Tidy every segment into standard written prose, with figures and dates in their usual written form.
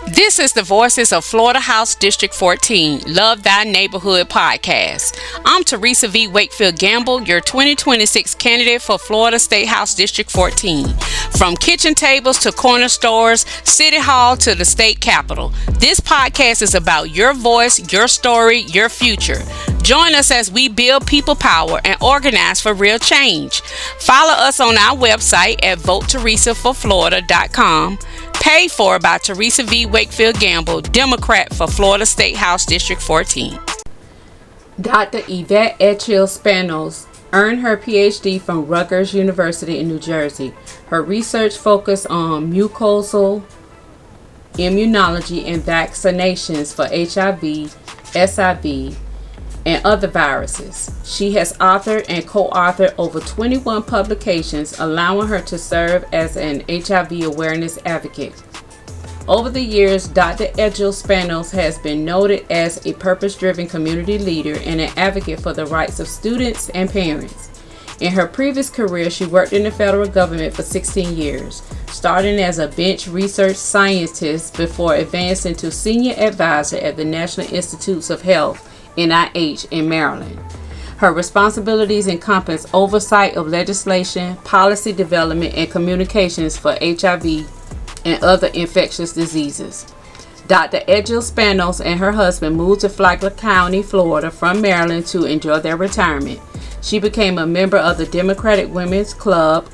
This is the Voices of Florida House District 14, Love Thy Neighborhood podcast. I'm Therese V. Wakefield-Gamble, your 2026 candidate for Florida State House District 14. From kitchen tables to corner stores, City Hall to the state capitol, this podcast is about your voice, your story, your future. Join us as we build people power and organize for real change. Follow us on our website at voteteresaforflorida.com. Paid for by Therese V. Wakefield-Gamble, Democrat for Florida State House District 14. Dr. Yvette Edghill Spano earned her PhD from Rutgers University in New Jersey. Her research focused on mucosal immunology and vaccinations for HIV, SIV, and other viruses. She has authored and co-authored over 21 publications, allowing her to serve as an HIV awareness advocate. Over the years, Dr. Edghill Spano has been noted as a purpose-driven community leader and an advocate for the rights of students and parents. In her previous career, she worked in the federal government for 16 years, starting as a bench research scientist before advancing to senior advisor at the National Institutes of Health, NIH, in Maryland. Her responsibilities encompass oversight of legislation, policy development, and communications for HIV and other infectious diseases. Dr. Edghill Spano and her husband moved to Flagler County, Florida from Maryland to enjoy their retirement. She became a member of the Democratic Women's Club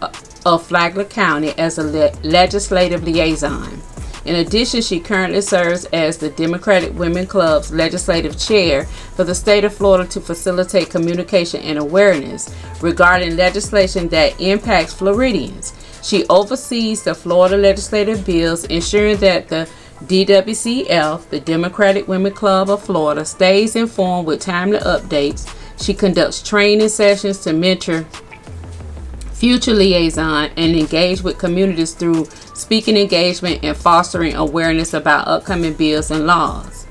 of Flagler County as a legislative liaison. In addition, she currently serves as the Democratic Women Club's legislative chair for the state of Florida to facilitate communication and awareness regarding legislation that impacts Floridians. She oversees the Florida legislative bills, ensuring that the DWCF, the Democratic Women Club of Florida, stays informed with timely updates. She conducts training sessions to mentor future liaison and engage with communities through speaking engagement and fostering awareness about upcoming bills and laws.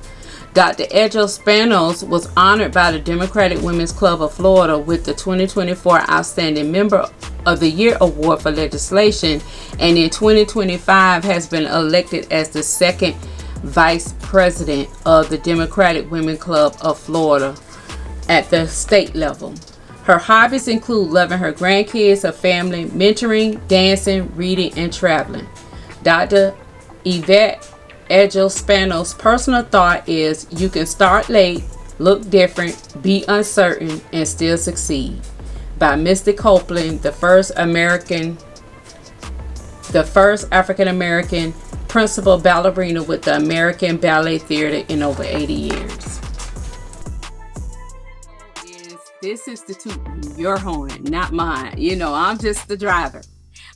Dr. Edghill Spano was honored by the Democratic Women's Club of Florida with the 2024 Outstanding Member of the Year Award for Legislation, and in 2025 has been elected as the second Vice President of the Democratic Women Club of Florida at the state level. Her hobbies include loving her grandkids, her family, mentoring, dancing, reading, and traveling. Dr. Yvette Edghill Spano's personal thought is, you can start late, look different, be uncertain, and still succeed. By Misty Copeland, the first African American principal ballerina with the American Ballet Theater in over 80 years. This is the toot your horn, not mine. You know, I'm just the driver.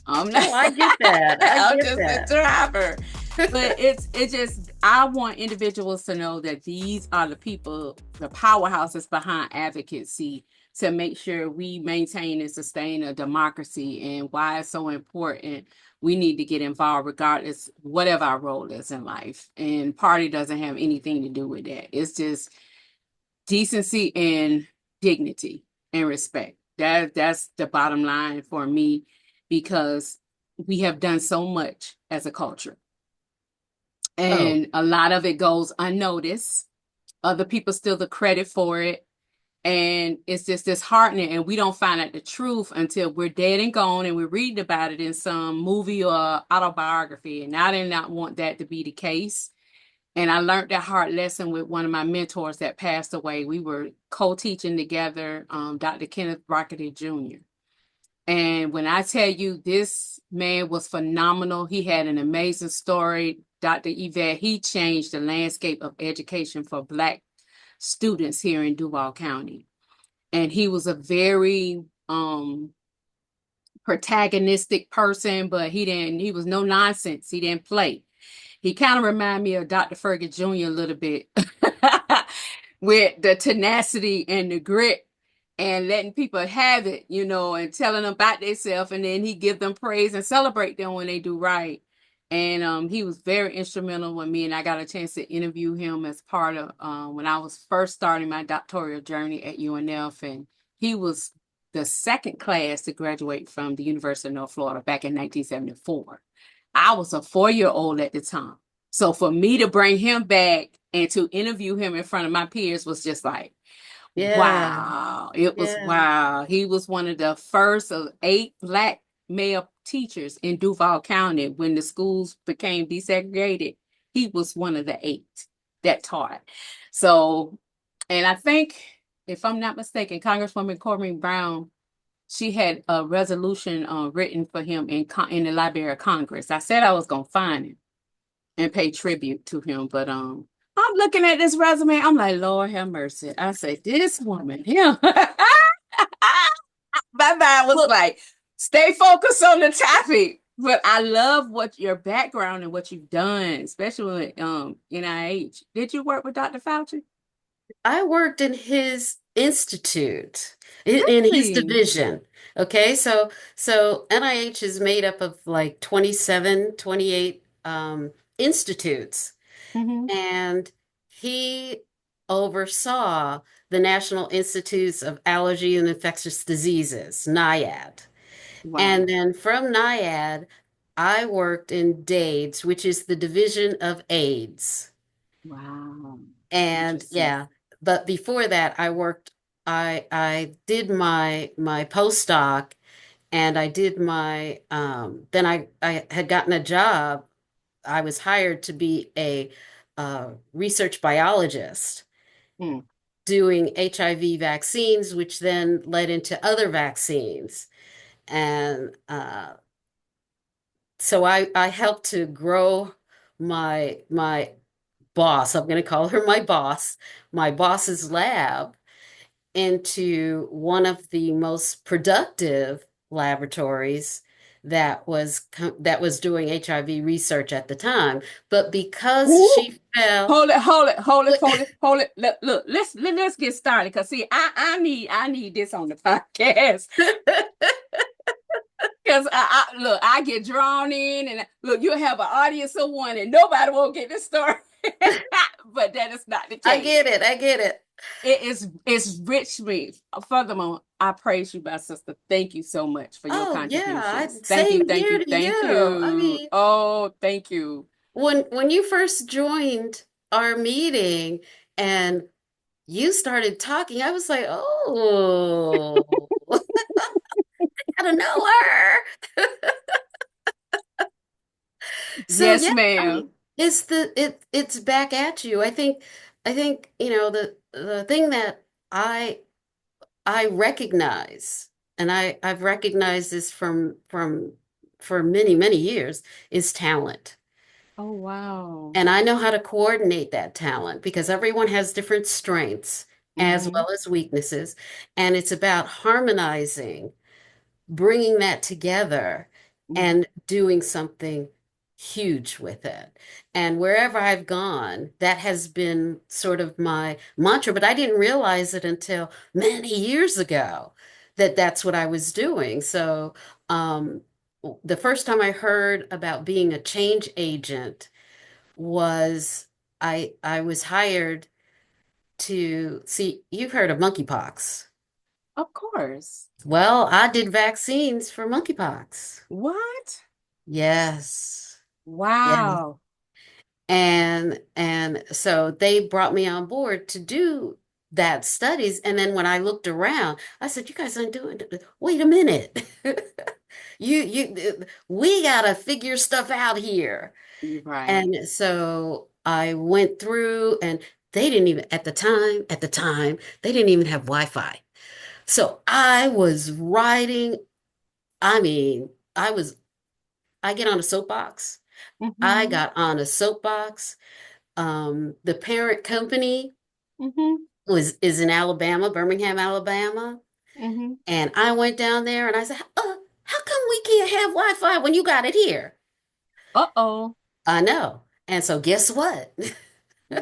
I'm not. Oh, I get that. I'm just the driver. But it's just, I want individuals to know that these are the people, the powerhouses behind advocacy, to make sure we maintain and sustain a democracy, and why it's so important. We need to get involved regardless, whatever our role is in life. And party doesn't have anything to do with that. It's just decency and dignity and respect. That's the bottom line for me, because we have done so much as a culture. And a lot of it goes unnoticed. Other people steal the credit for it. And it's just disheartening, and we don't find out the truth until we're dead and gone and we're reading about it in some movie or autobiography. And I did not want that to be the case. And I learned that hard lesson with one of my mentors that passed away. We were co-teaching together, Dr. Kenneth Brockett Jr. And when I tell you, this man was phenomenal. He had an amazing story. Dr. Yvette, he changed the landscape of education for Black students here in Duval County. And he was a very protagonistic person, but he was no nonsense. He didn't play. He kind of reminded me of Dr. Fergie Jr. a little bit with the tenacity and the grit and letting people have it, you know, and telling them about themselves, and then he give them praise and celebrate them when they do right. And he was very instrumental with me, and I got a chance to interview him as part of when I was first starting my doctoral journey at UNF, and he was the second class to graduate from the University of North Florida back in 1974. I was a 4-year-old at the time. So for me to bring him back and to interview him in front of my peers was just like, Yeah. wow. It was Yeah. wow. He was one of the first of 8 black male teachers in Duval County when the schools became desegregated. He was one of the 8 that taught. So, and I think, if I'm not mistaken, Congresswoman Corbin Brown, she had a resolution written for him in the Library of Congress. I said I was gonna find him and pay tribute to him, but I'm looking at this resume. I'm like, Lord have mercy. I say, this woman here. My mind was Well, like, stay focused on the topic. But I love what your background and what you've done, especially with NIH. Did you work with Dr. Fauci? I worked in his institute, in his Really? division. Okay, so NIH is made up of like 27, 28 institutes, Mm-hmm. and he oversaw the National Institutes of Allergy and Infectious Diseases, NIAID. Wow. And then from NIAID, I worked in DAIDS, which is the Division of AIDS. Wow. And Interesting. yeah, but before that, I did my postdoc, and I did my then I had gotten a job. I was hired to be a research biologist Hmm. doing HIV vaccines, which then led into other vaccines. And so I helped to grow my boss, I'm going to call her my boss's lab into one of the most productive laboratories that was doing HIV research at the time. But because Ooh. she fell, Hold it, hold it, hold it, hold it, hold it. Look, let's get started. Cause see, I need this on the podcast. Cause look, I get drawn in, and look, you'll have an audience of one, and nobody will get this story. But that is not the I case. get it, I get it. It's rich me. Furthermore, I praise you, my sister. Thank you so much for your Oh yeah, contributions. Thank you, same thank here you, to thank you. I you. mean, Oh, thank you. when you first joined our meeting and you started talking, I was like, oh, I don't know her. So Yes, yeah, I ma'am. mean, it's back at you. I think, the thing that I I recognize, and I've recognized this from for many, many years, is talent. Oh, wow. And I know how to coordinate that talent because everyone has different strengths as Mm-hmm. well as weaknesses. And it's about harmonizing, bringing that together Mm-hmm. and doing something huge with it. And wherever I've gone, that has been sort of my mantra, but I didn't realize it until many years ago that that's what I was doing. So, the first time I heard about being a change agent was I was hired to see, you've heard of monkeypox. Of course. Well, I did vaccines for monkeypox. What? Yes. Yes. Wow. And so they brought me on board to do that studies. And then when I looked around, I said, "You guys aren't doing it. Wait a minute. We gotta figure stuff out here." You're right. And so I went through, and they didn't even at the time, they didn't even have Wi-Fi. So I was writing, I mean, I get on a soapbox. I Mm-hmm. got on a soapbox. The parent company Mm-hmm. is in Alabama, Birmingham, Alabama. Mm-hmm. And I went down there and I said, how come we can't have Wi-Fi when you got it here? Uh-oh. I know. And so guess what?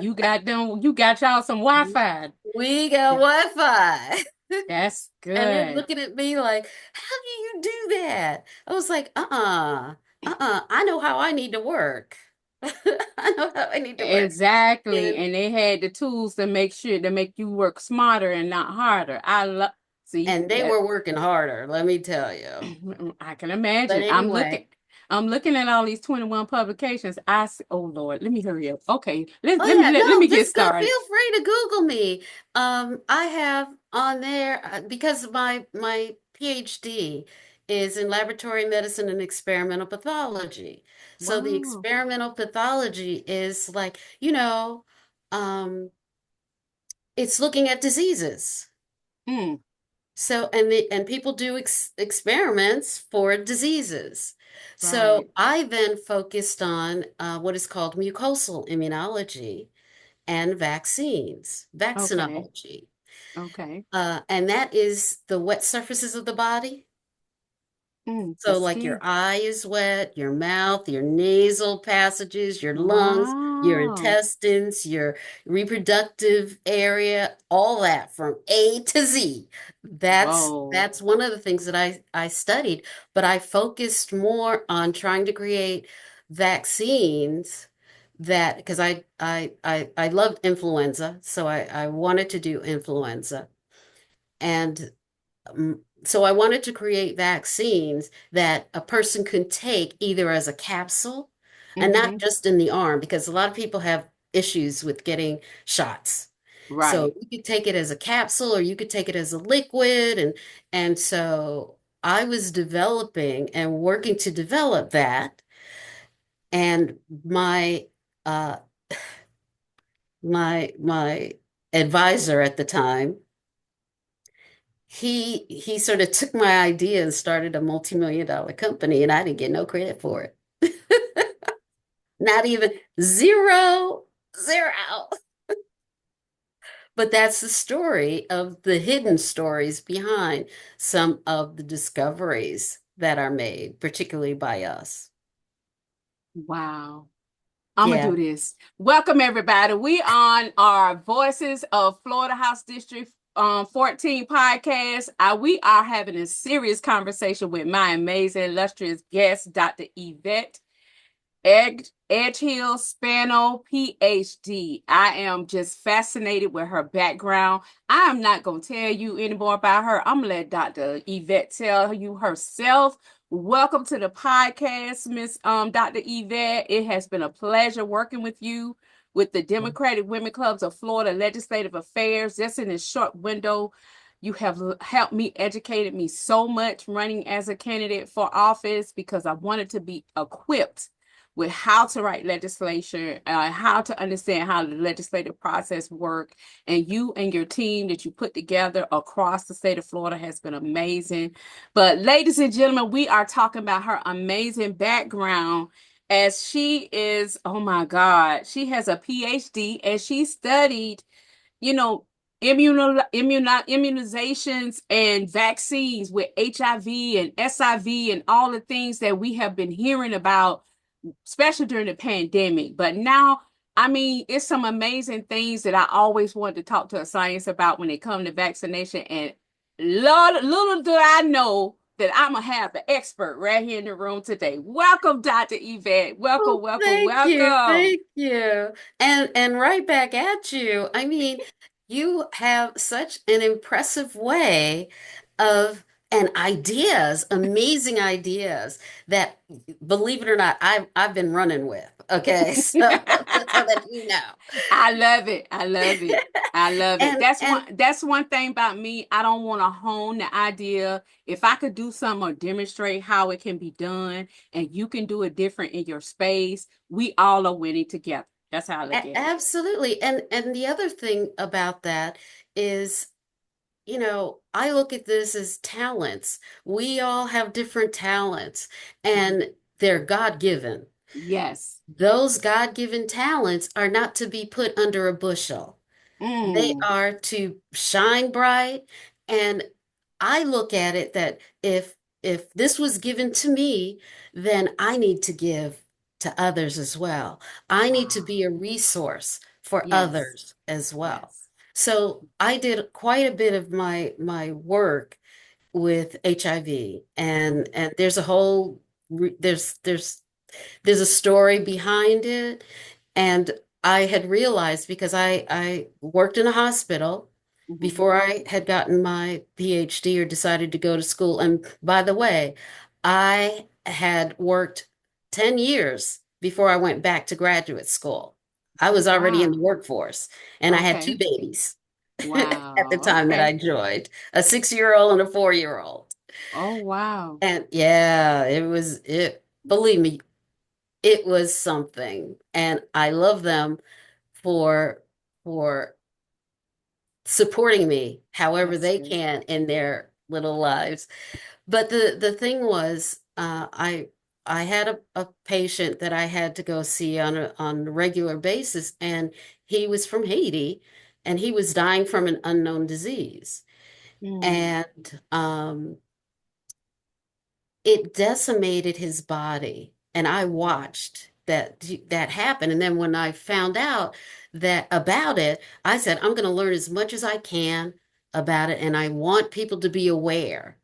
You got y'all some Wi-Fi. We got Wi-Fi. That's And they're good. looking at me like, how do you do that? I was like, I know how I need to work. I know how I need to work. Exactly. And And they had the tools to make sure to make you work smarter and not harder. I love see and they that. were working harder, let me tell you. I can But imagine. I'm looking. anyway, I'm looking at all these 21 publications. Oh Lord, let me hurry up. Okay, Oh yeah, let no, me get just go. started. Feel free to Google me. I have on there because my PhD is in laboratory medicine and experimental pathology. So the Wow. experimental pathology is like, um, it's looking at diseases. Mm, So, and people do experiments for diseases. right. So I then focused on what is called mucosal immunology and vaccines, Okay. vaccinology. Okay. And that is the wet surfaces of the body. The So, like your skin. eye is wet, your mouth, your nasal passages, your lungs, your Wow. intestines, your reproductive area, all that from A to Z. Whoa. That's one of the things that I studied, but I focused more on trying to create vaccines that because I loved influenza, so I wanted to do influenza. And so I wanted to create vaccines that a person could take either as a capsule and not Mm-hmm. just in the arm, because a lot of people have issues with getting shots. So Right. you could take it as a capsule or you could take it as a liquid. And so I was developing and working to develop that. And uh my advisor at the time, he sort of took my idea and started a multi-million-dollar company, and I didn't get no credit for it. Not even zero. But that's the story of the hidden stories behind some of the discoveries that are made, particularly by us. Wow. I'm gonna Yeah. do this. Welcome everybody. We on our Voices of Florida House District 14 podcast. We are having a serious conversation with my amazing illustrious guest, Dr. Yvette Edghill Spano, PhD. I am just fascinated with her background. I am not going to tell you any more about her. I'm going to let Dr. Yvette tell you herself. Welcome to the podcast, Miss Dr. Yvette. It has been a pleasure working with you with the Democratic Women Clubs of Florida Legislative Affairs. Just in this short window, you have helped me, educated me so much running as a candidate for office because I wanted to be equipped with how to write legislation, how to understand how the legislative process work. And you and your team that you put together across the state of Florida has been amazing. But ladies and gentlemen, we are talking about her amazing background as she is, oh my God, she has a PhD and she studied, you know, immunizations and vaccines with HIV and SIV and all the things that we have been hearing about, especially during the pandemic. But now, I mean, it's some amazing things that I always wanted to talk to a science about when it comes to vaccination. And little do I know that I'm gonna have the expert right here in the room today. Welcome, Dr. Yvette. Oh, Welcome, welcome, thank you. welcome. Thank you. And right back at you. I mean, you have such an impressive way of and ideas, amazing ideas that, believe it or not, I've been running with. Okay, so just so that you know. I love it. I love it. I love it. And That's one thing about me. I don't want to hone the idea. If I could do something or demonstrate how it can be done and you can do it different in your space, we all are winning together. That's how I look at it. absolutely. And the other thing about that is, I look at this as talents. We all have different talents Mhm. and they're God-given. Yes. Those God-given talents are not to be put under a bushel. They Mm. are to shine bright. And I look at it that if this was given to me, then I need to give to others as well. I need to Wow. be a resource for Yes. others as well. Yes. So I did quite a bit of my work with HIV, and there's a whole there's a story behind it. And I had realized because I worked in a hospital Mhm. before I had gotten my PhD or decided to go to school. And by the way, I had worked 10 years before I went back to graduate school. I was already in the Wow. workforce and I had two Okay. babies at the Wow. time that I Okay. joined, a 6-year-old and a 4-year-old. Oh, wow. And yeah, believe me, it was something. And I love them for for supporting me however That's they good. can in their little lives. But the thing was, I had a patient that I had to go see on a regular basis, and he was from Haiti, and he was dying from an unknown disease. Mm. And it decimated his body. And I Wow. watched that happen. And then when I found out that about it, I said, I'm going to learn as much as I can about it. And I want people to be aware.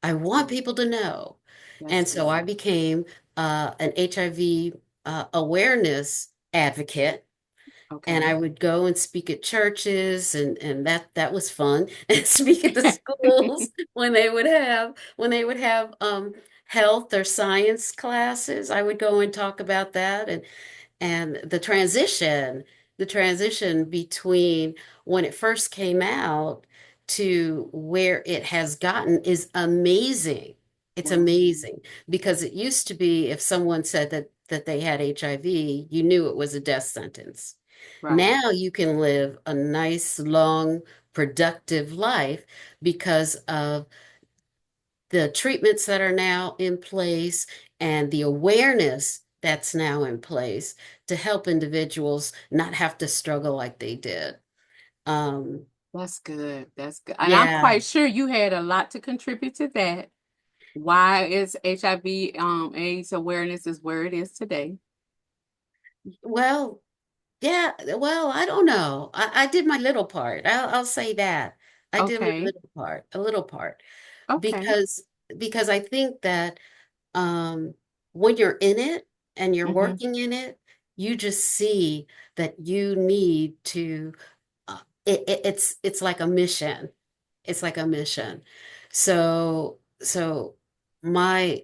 I want Mm. people to know. That's And so I good. became an HIV awareness advocate, and I Okay. would go and speak at churches, and that was fun. And speak at the schools when they would have health or science classes. I would go and talk about that, and the transition between when it first came out to where it has gotten is amazing. It's Wow. amazing because it used to be if someone said that they had HIV, you knew it was a death sentence. Right. Now you can live a nice, long, productive life because of the treatments that are now in place and the awareness that's now in place to help individuals not have to struggle like they did. Um, That's good. That's good. And I'm yeah, quite sure you had a lot to contribute to that. Why is HIV AIDS awareness is where it is today? well, yeah, well, I don't know. I did my little part. I'll say that. I did my Okay. little part, a little part, Okay. because because I think that um, when you're in it and you're Mm-hmm. working in it, you just see that you need to. It's like a mission. It's like a mission. So my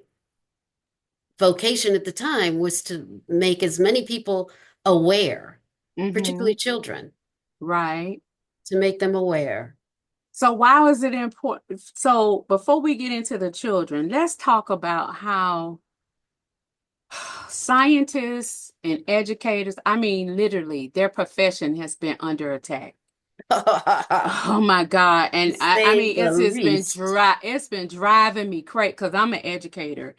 vocation at the time was to make as many people aware, Mm-hmm. particularly children, Right. to make them aware. So why is it important? So before we get into the children, let's talk about how scientists and educators, I mean, literally, their profession has been under attack. Oh my God. To And I say mean, the least. it's been driving me crazy because I'm an educator.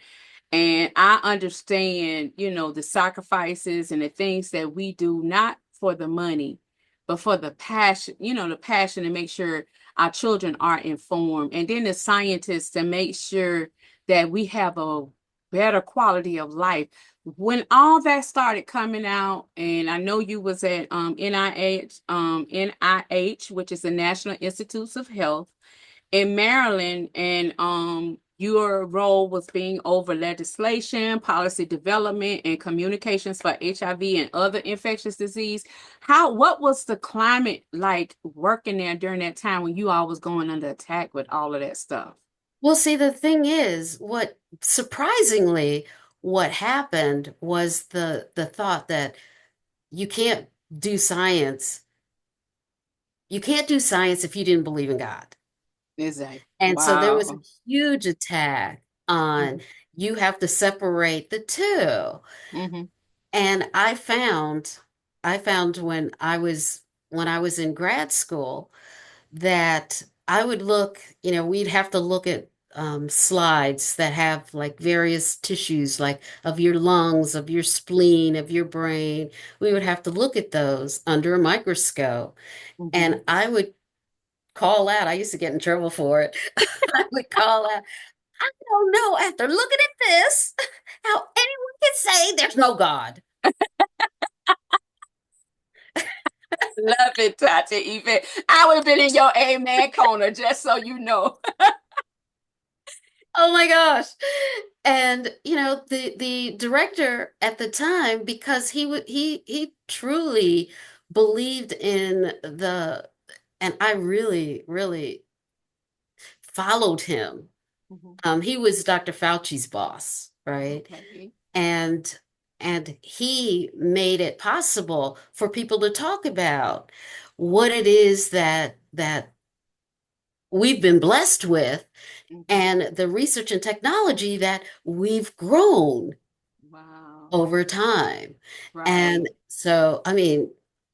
And I understand, the sacrifices and the things that we do, not for the money, but for the passion, the passion to make sure our children are informed. And then the scientists to make sure that we have a better quality of life. When all that started coming out, and I know you was at NIH, which is the National Institutes of Health in Maryland, and your role was being over legislation, policy development, and communications for HIV and other infectious disease. What was the climate like working there during that time when you all was going under attack with all of that stuff? Well, see, the thing is, what surprisingly, what happened was the thought that you can't do science. You can't do science if you didn't believe in God. Is that And so there was a wow? huge attack on Hmm. you have to separate the two. Hmm. And I found when I was in grad school that I would look, we'd have to look at slides that have like various tissues, like of your lungs, of your spleen, of your brain. We would have to look at those under a microscope. Hmm. And I would call out, I used to get in trouble for it. I would call out, I don't know, after looking at this, how anyone can say there's no God. Love it, Tati. Even I would have been in your amen corner, just so you know. Oh my gosh. And the director at the time, because he truly believed in and I really, really followed him. Mhm. He was Dr. Fauci's boss, right? Okay. And And he made it possible for people to talk about what it is that we've been blessed with Mhm. and the research and technology that we've grown Wow. over time. Right. And so, I mean,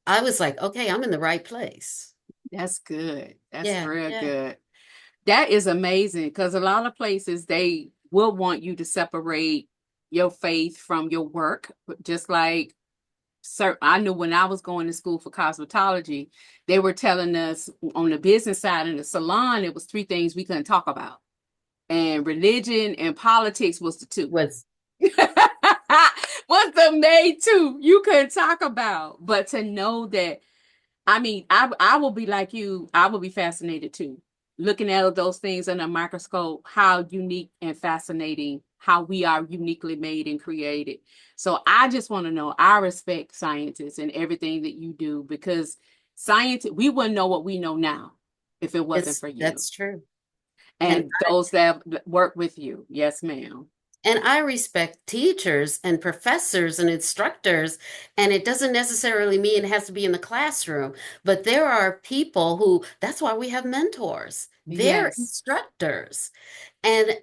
I was like, okay, I'm in the right place. That's good. That's Yeah, real yeah. good. That is amazing because a lot of places they will want you to separate your faith from your work. Just like, sir, I knew when I was going to school for cosmetology, they were telling us on the business side in the salon, it was three things we couldn't talk about. And religion and politics was the two. Was Was the main two you couldn't talk about. But to know that, I mean, I will be like you. I will be fascinated too, looking at those things under a microscope. How unique and fascinating how we are uniquely made and created. So I just want to know. I respect scientists and everything that you do because science. We wouldn't know what we know now if it wasn't it's for you that's true. And and those that work with you. Yes, ma'am. And I respect teachers and professors and instructors, and it doesn't necessarily mean it has to be in the classroom, but there are people who, that's why we have mentors. They're Yes. instructors, and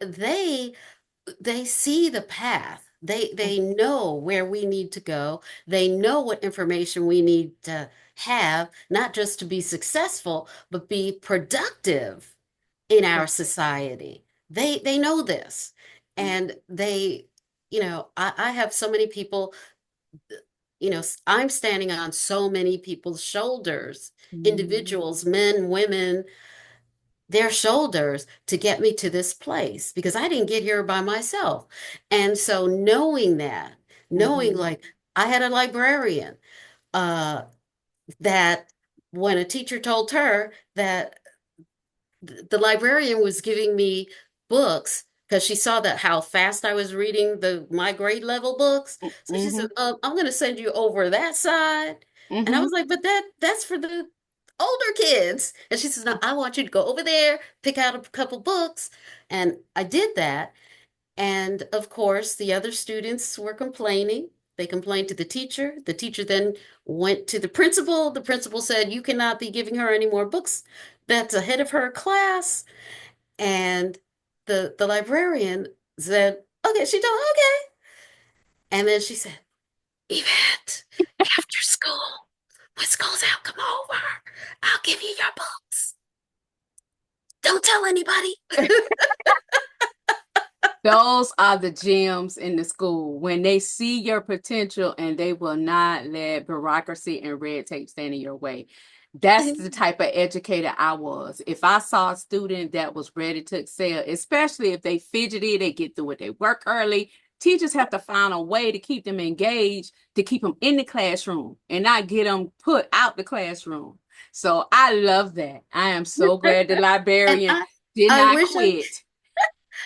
they see the path. They know where we need to go. They know what information we need to have, not just to be successful, but be productive in our society. They know this. And I have so many people, I'm standing on so many people's shoulders, Mhm. individuals, men, women, their shoulders to get me to this place because I didn't get here by myself. And so knowing that, knowing Mhm. like I had a librarian uh that when a teacher told her that the librarian was giving me books because she saw that how fast I was reading the my grade level books. So she said, Mhm. I'm going to send you over that side. And I Mhm. was like, but that's for the older kids. And she says, no, I want you to go over there, pick out a couple books. And I did that. And of course, the other students were complaining. They complained to the teacher. The teacher then went to the principal. The principal said, you cannot be giving her any more books. That's ahead of her class. And the librarian said, okay, she told, okay. And then she said, Yvette, after school, when school's out, come over. I'll give you your books. Don't tell anybody. Those are the gems in the school when they see your potential and they will not let bureaucracy and red tape stand in your way. That's the type of educator I was. If I saw a student that was ready to excel, especially if they fidgety, they get through it, they work early. Teachers have to find a way to keep them engaged, to keep them in the classroom and not get them put out the classroom. So I love that. I am so glad the And librarian I did I not wish quit.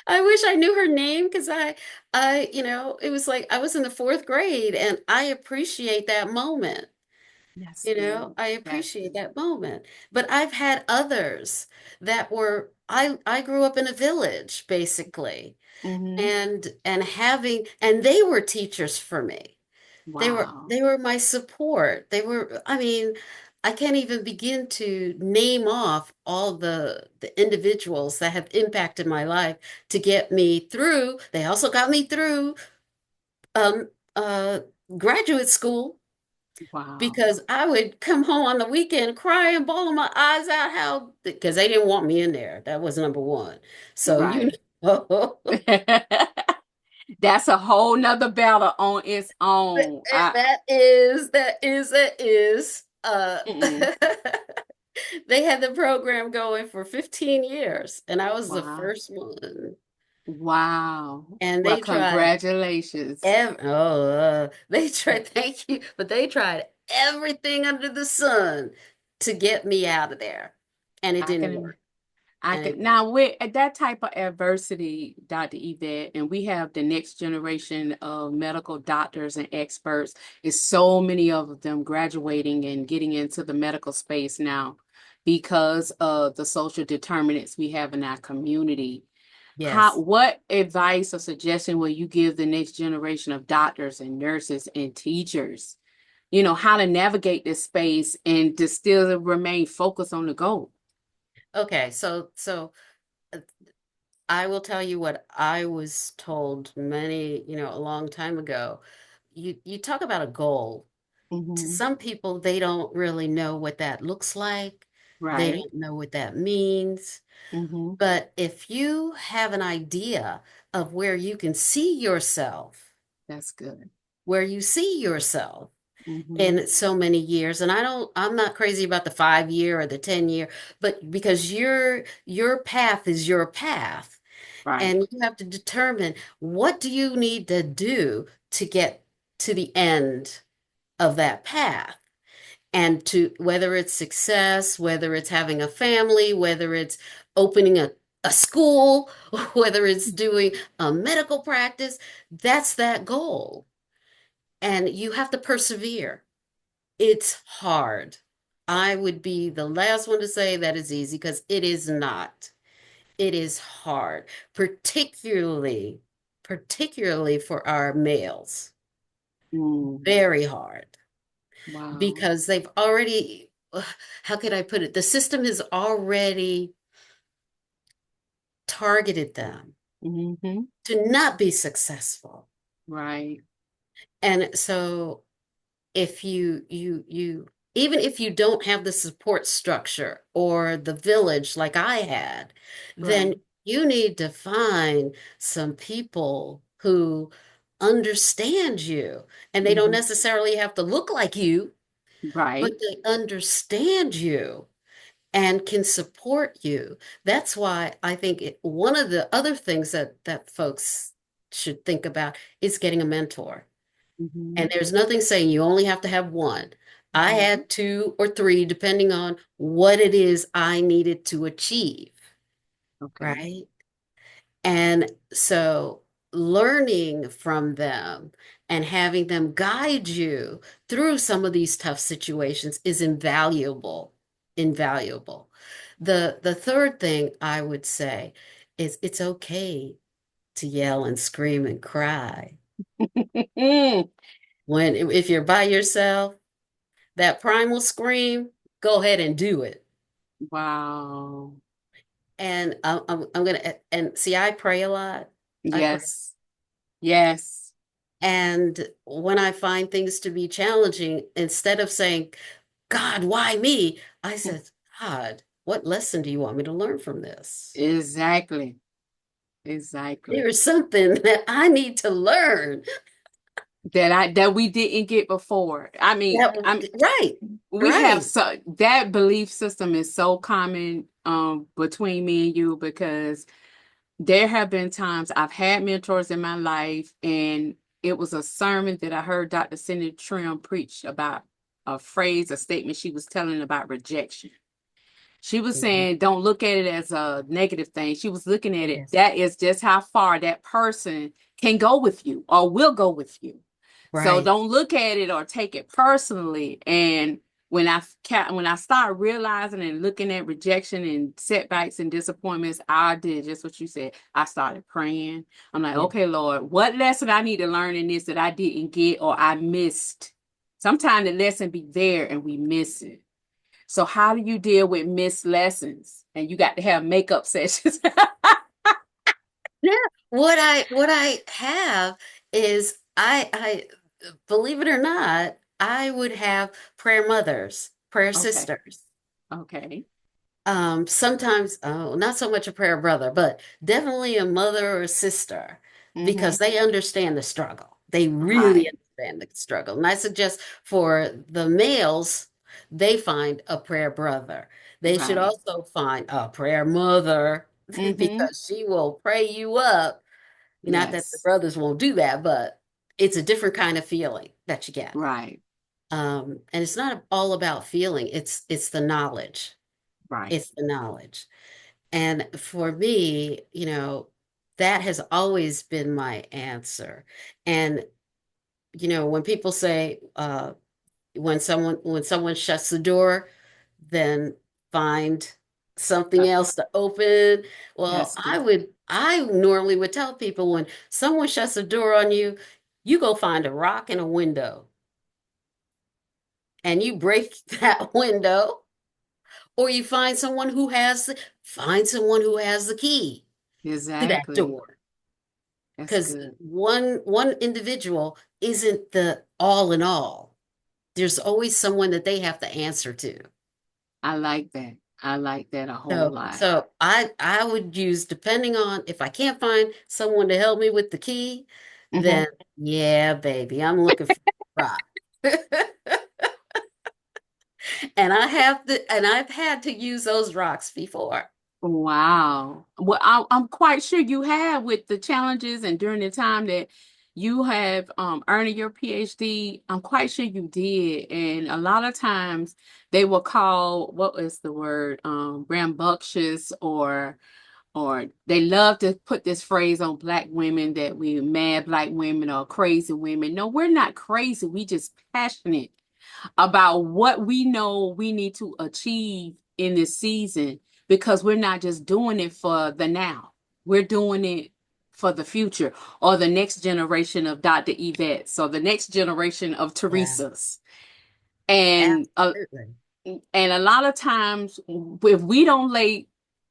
I wish I knew her name because it was like I was in the fourth grade and I appreciate that moment. That's good. I That's appreciate good. that moment. But I've had others that were I grew up in a village basically Mm-hmm. and they were teachers for me. Wow. They were my support. I mean, I can't even begin to name off all the individuals that have impacted my life to get me through. They also got me through um uh graduate school Wow. because I would come home on the weekend crying, bawling my eyes out how because they didn't want me in there. That was number one. So Right. know. That's a whole nother battle on its own. That is. Mm-mm. They had the program going for 15 years, and I was the Wow. first one. Wow. And Well, they tried congratulations. they tried, thank you, but they tried everything under the sun to get me out of there, and it I didn't can work. I And could it didn't. now with at that type of adversity, Dr. Yvette, and we have the next generation of medical doctors and experts. Is so many of them graduating and getting into the medical space now because of the social determinants we have in our community. Yes. What advice or suggestion will you give the next generation of doctors and nurses and teachers, how to navigate this space and to still remain focused on the goal? Okay, so uh, I will tell you what I was told a long time ago. You talk about a goal. To Hmm. some people, they don't really know what that looks like. They Right. don't know what that means. Hmm. But if you have an idea of where you can see yourself, That's good. where you see yourself Hmm. in so many years, and I'm not crazy about the 5 year or the 10 year, but because your path is your path, Right. and you have to determine what do you need to do to get to the end of that path. And to whether it's success, whether it's having a family, whether it's opening a school, whether it's doing a medical practice, that's that goal. And you have to persevere. It's hard. I would be the last one to say that is easy because it is not. It is hard, particularly for our males. Mm. Very hard Wow. because they've already, how can I put it? The system has already targeted them Hmm. to not be successful. Right. And so if you even if you don't have the support structure or the village like I had, then Right. you need to find some people who understand you. And they don't Hmm. necessarily have to look like you, but Right. they understand you and can support you. That's why I think one of the other things that folks should think about is getting a mentor. And Hmm. there's nothing saying you only have to have one. I Hmm. had two or three, depending on what it is I needed to achieve, Okay. right? And so learning from them and having them guide you through some of these tough situations is invaluable, invaluable. The third thing I would say is it's okay to yell and scream and cry. When if you're by yourself, that primal scream, go ahead and do it. Wow. And I'm gonna and see, I pray a lot. I pray. Yes. Yes. And when I find things to be challenging, instead of saying, God, why me? I said, God, what lesson do you want me to learn from this? Exactly. Exactly. There is something that I need to learn. That we didn't get before. I mean, That right, we have right. so that belief system is so common between me and you because there have been times I've had mentors in my life, and it was a sermon that I heard Dr. Cindy Trim preach about a statement she was telling about rejection. She was Mhm. saying, don't look at it as a negative thing. She was looking at it, Yes, that is just how far that person can go with you or will go with you. So right. don't look at it or take it personally. And when I start realizing and looking at rejection and setbacks and disappointments, I did just what you said. I started praying. I'm like, Yeah. okay, Lord, what lesson I need to learn in this that I didn't get or I missed? Sometimes the lesson be there and we miss it. So how do you deal with missed lessons? And you got to have makeup sessions. Yeah. What I have is I believe it or not, I would have prayer mothers, prayer Okay. sisters. Okay. Sometimes, oh, not so much a prayer brother, but definitely a mother or a sister Mm-hmm. because they understand the struggle. They really Right. understand the struggle. And I suggest for the males, they find a prayer brother. They should Right. also find a prayer mother Mm-hmm. because she will pray you up. Not that the Yes. brothers won't do that, but it's a different kind of feeling that you get. Right. And it's not all about feeling, it's the knowledge. Right. It's the knowledge. And for me, that has always been my answer. And when people say when someone shuts the door, then find Uh, something else to open. Well, that's I good. would I normally would tell people when someone shuts the door on you, you go find a rock in a window and you break that window, or you find someone who has the key to that Exactly. door. That's Because good. one individual isn't the all in all. There's always someone that they have to answer to. I like that. I like that a whole So, lot. so I would use, depending on if I can't find someone to help me with the key, Hmm. then yeah, baby, I'm looking for a rock. And I've had to use those rocks before. Wow. Well, I'm quite sure you have with the challenges and during the time that you have earning your PhD. I'm quite sure you did. And a lot of times they will call, what is the word, rambunctious, or they love to put this phrase on black women that we mad black women or crazy women. No, we're not crazy. We just passionate about what we know we need to achieve in this season, because we're not just doing it for the now. We're doing it for the future, or the next generation of Dr. Yvette, so the next generation of Yeah, Teresa's. And absolutely. and a lot of times, if we don't lay,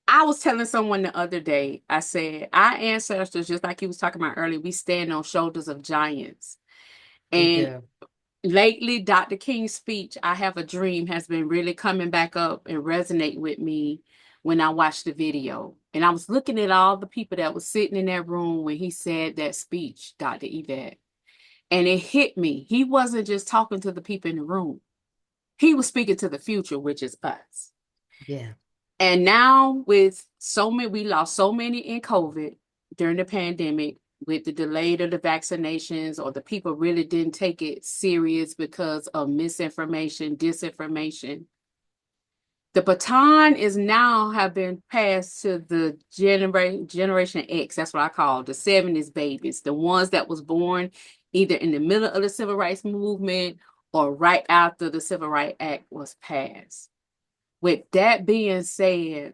I was telling someone the other day, I said, our ancestors, just like you was talking about earlier, we stand on shoulders of giants. We And do. lately, Dr. King's speech, I Have a Dream, has been really coming back up and resonate with me when I watched the video. And I was looking at all the people that was sitting in that room when he said that speech, Dr. Yvette. And it hit me. He wasn't just talking to the people in the room. He was speaking to the future, which is us. Yeah. And now with so many, we lost so many in COVID during the pandemic with the delay of the vaccinations, or the people really didn't take it serious because of misinformation, disinformation. The baton is now have been passed to the generation X. That's what I call the 70s babies, the ones that was born either in the middle of the civil rights movement or right after the Civil Rights Act was passed. With that being said,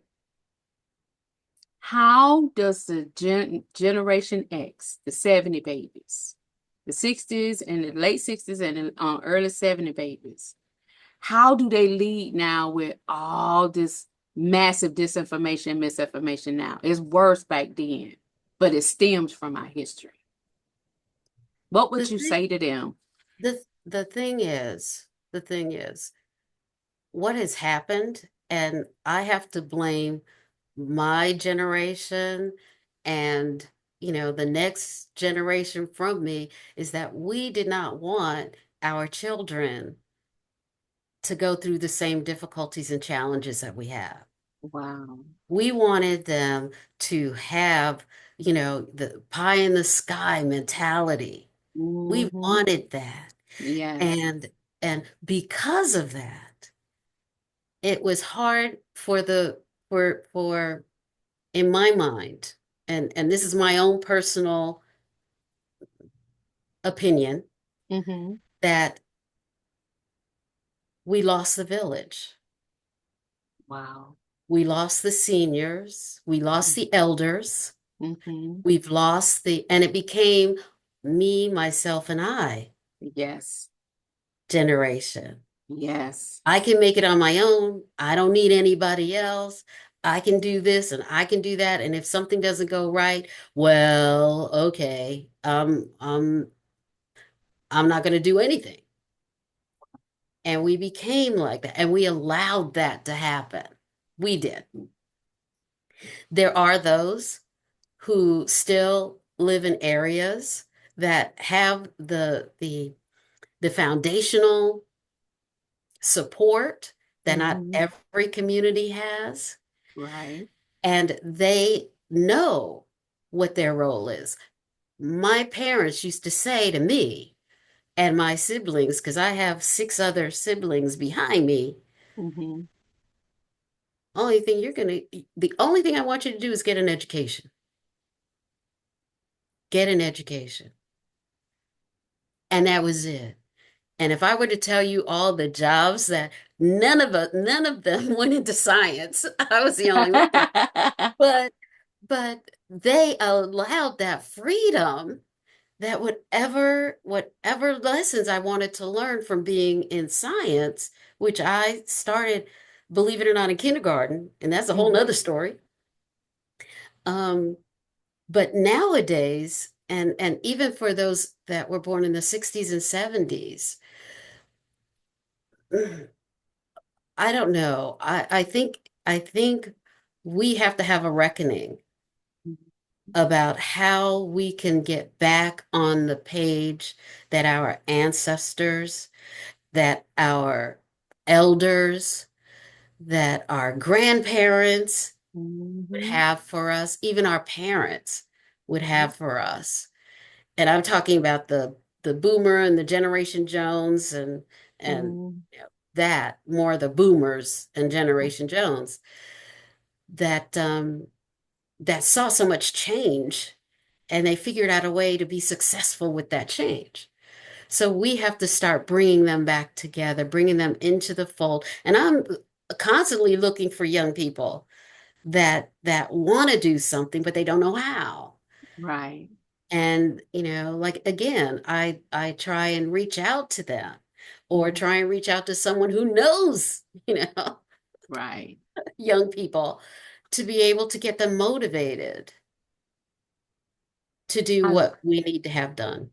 how does the Generation X, the 70 babies, the 60s and the late 60s and the early 70 babies, how do they lead now with all this massive disinformation and misinformation now? It's worse back then, but it stems from our history. What The would you thing, say to them? the thing is, what has happened, and I have to blame my generation and the next generation from me, is that we did not want our children to go through the same difficulties and challenges that we have. Wow. We wanted them to have, the pie in the sky mentality. We Hmm. wanted that. Yes. And because of that, it was hard for in my mind, and this is my own personal opinion, Hmm. that we lost the village. Wow. We lost the seniors, we lost the elders, Hmm. we've lost and it became me, myself, and I Yes. generation. Yes. I can make it on my own. I don't need anybody else. I can do this and I can do that. And if something doesn't go right, well, okay, I'm not going to do anything. And we became like that, and we allowed that to happen. We did. There are those who still live in areas that have the foundational support that not Hmm. every community has, Right. and they know what their role is. My parents used to say to me and my siblings, because I have six other siblings behind me, Hmm. the only thing I want you to do is get an education. Get an education. And that was it. And if I were to tell you all the jobs that none of them went into science, I was the only one. But but they allowed that freedom that whatever lessons I wanted to learn from being in science, which I started, believe it or not, in kindergarten, and that's a whole Mm-hmm. nother story. Um, but nowadays, and even for those that were born in the 60s and 70s, I don't know. I think we have to have a reckoning about how we can get back on the page that our ancestors, that our elders, that our grandparents would Mm-hmm. have for us, even our parents would have for us. And I'm talking about the boomer and the Generation Jones and Mm-hmm. you know, that more the boomers and Generation Jones that saw so much change and they figured out a way to be successful with that change. So we have to start bringing them back together, bringing them into the fold. And I'm constantly looking for young people that want to do something, but they don't know how. Right. And, like again, I try and reach out to them or Mm-hmm. try and reach out to someone who knows, Right. young people to be able to get them motivated to do I what we need to have done.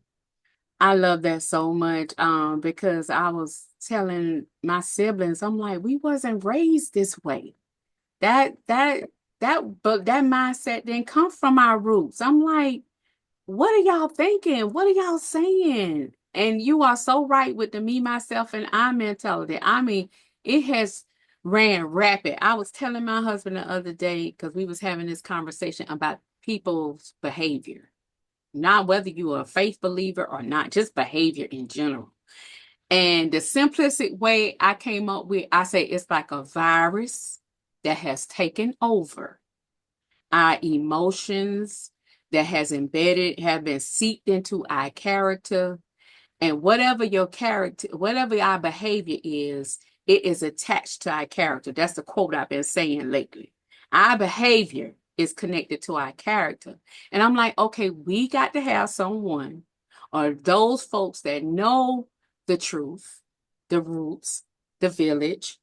I love that so much because I was telling my siblings, I'm like, we wasn't raised this way. But that mindset didn't come from our roots. I'm like, what are y'all thinking? What are y'all saying? And you are so right with the me, myself, and I mentality. I mean, it has ran rapid. I was telling my husband the other day because we was having this conversation about people's behavior, not whether you are a faith believer or not, just behavior in general. And the simplistic way I came up with, I say it's like a virus that has taken over our emotions, that has embedded, have been seeped into our character. And whatever your character, whatever our behavior is, it is attached to our character. That's the quote I've been saying lately. Our behavior is connected to our character. And I'm like, okay, we got to have someone or those folks that know the truth, the roots, the village,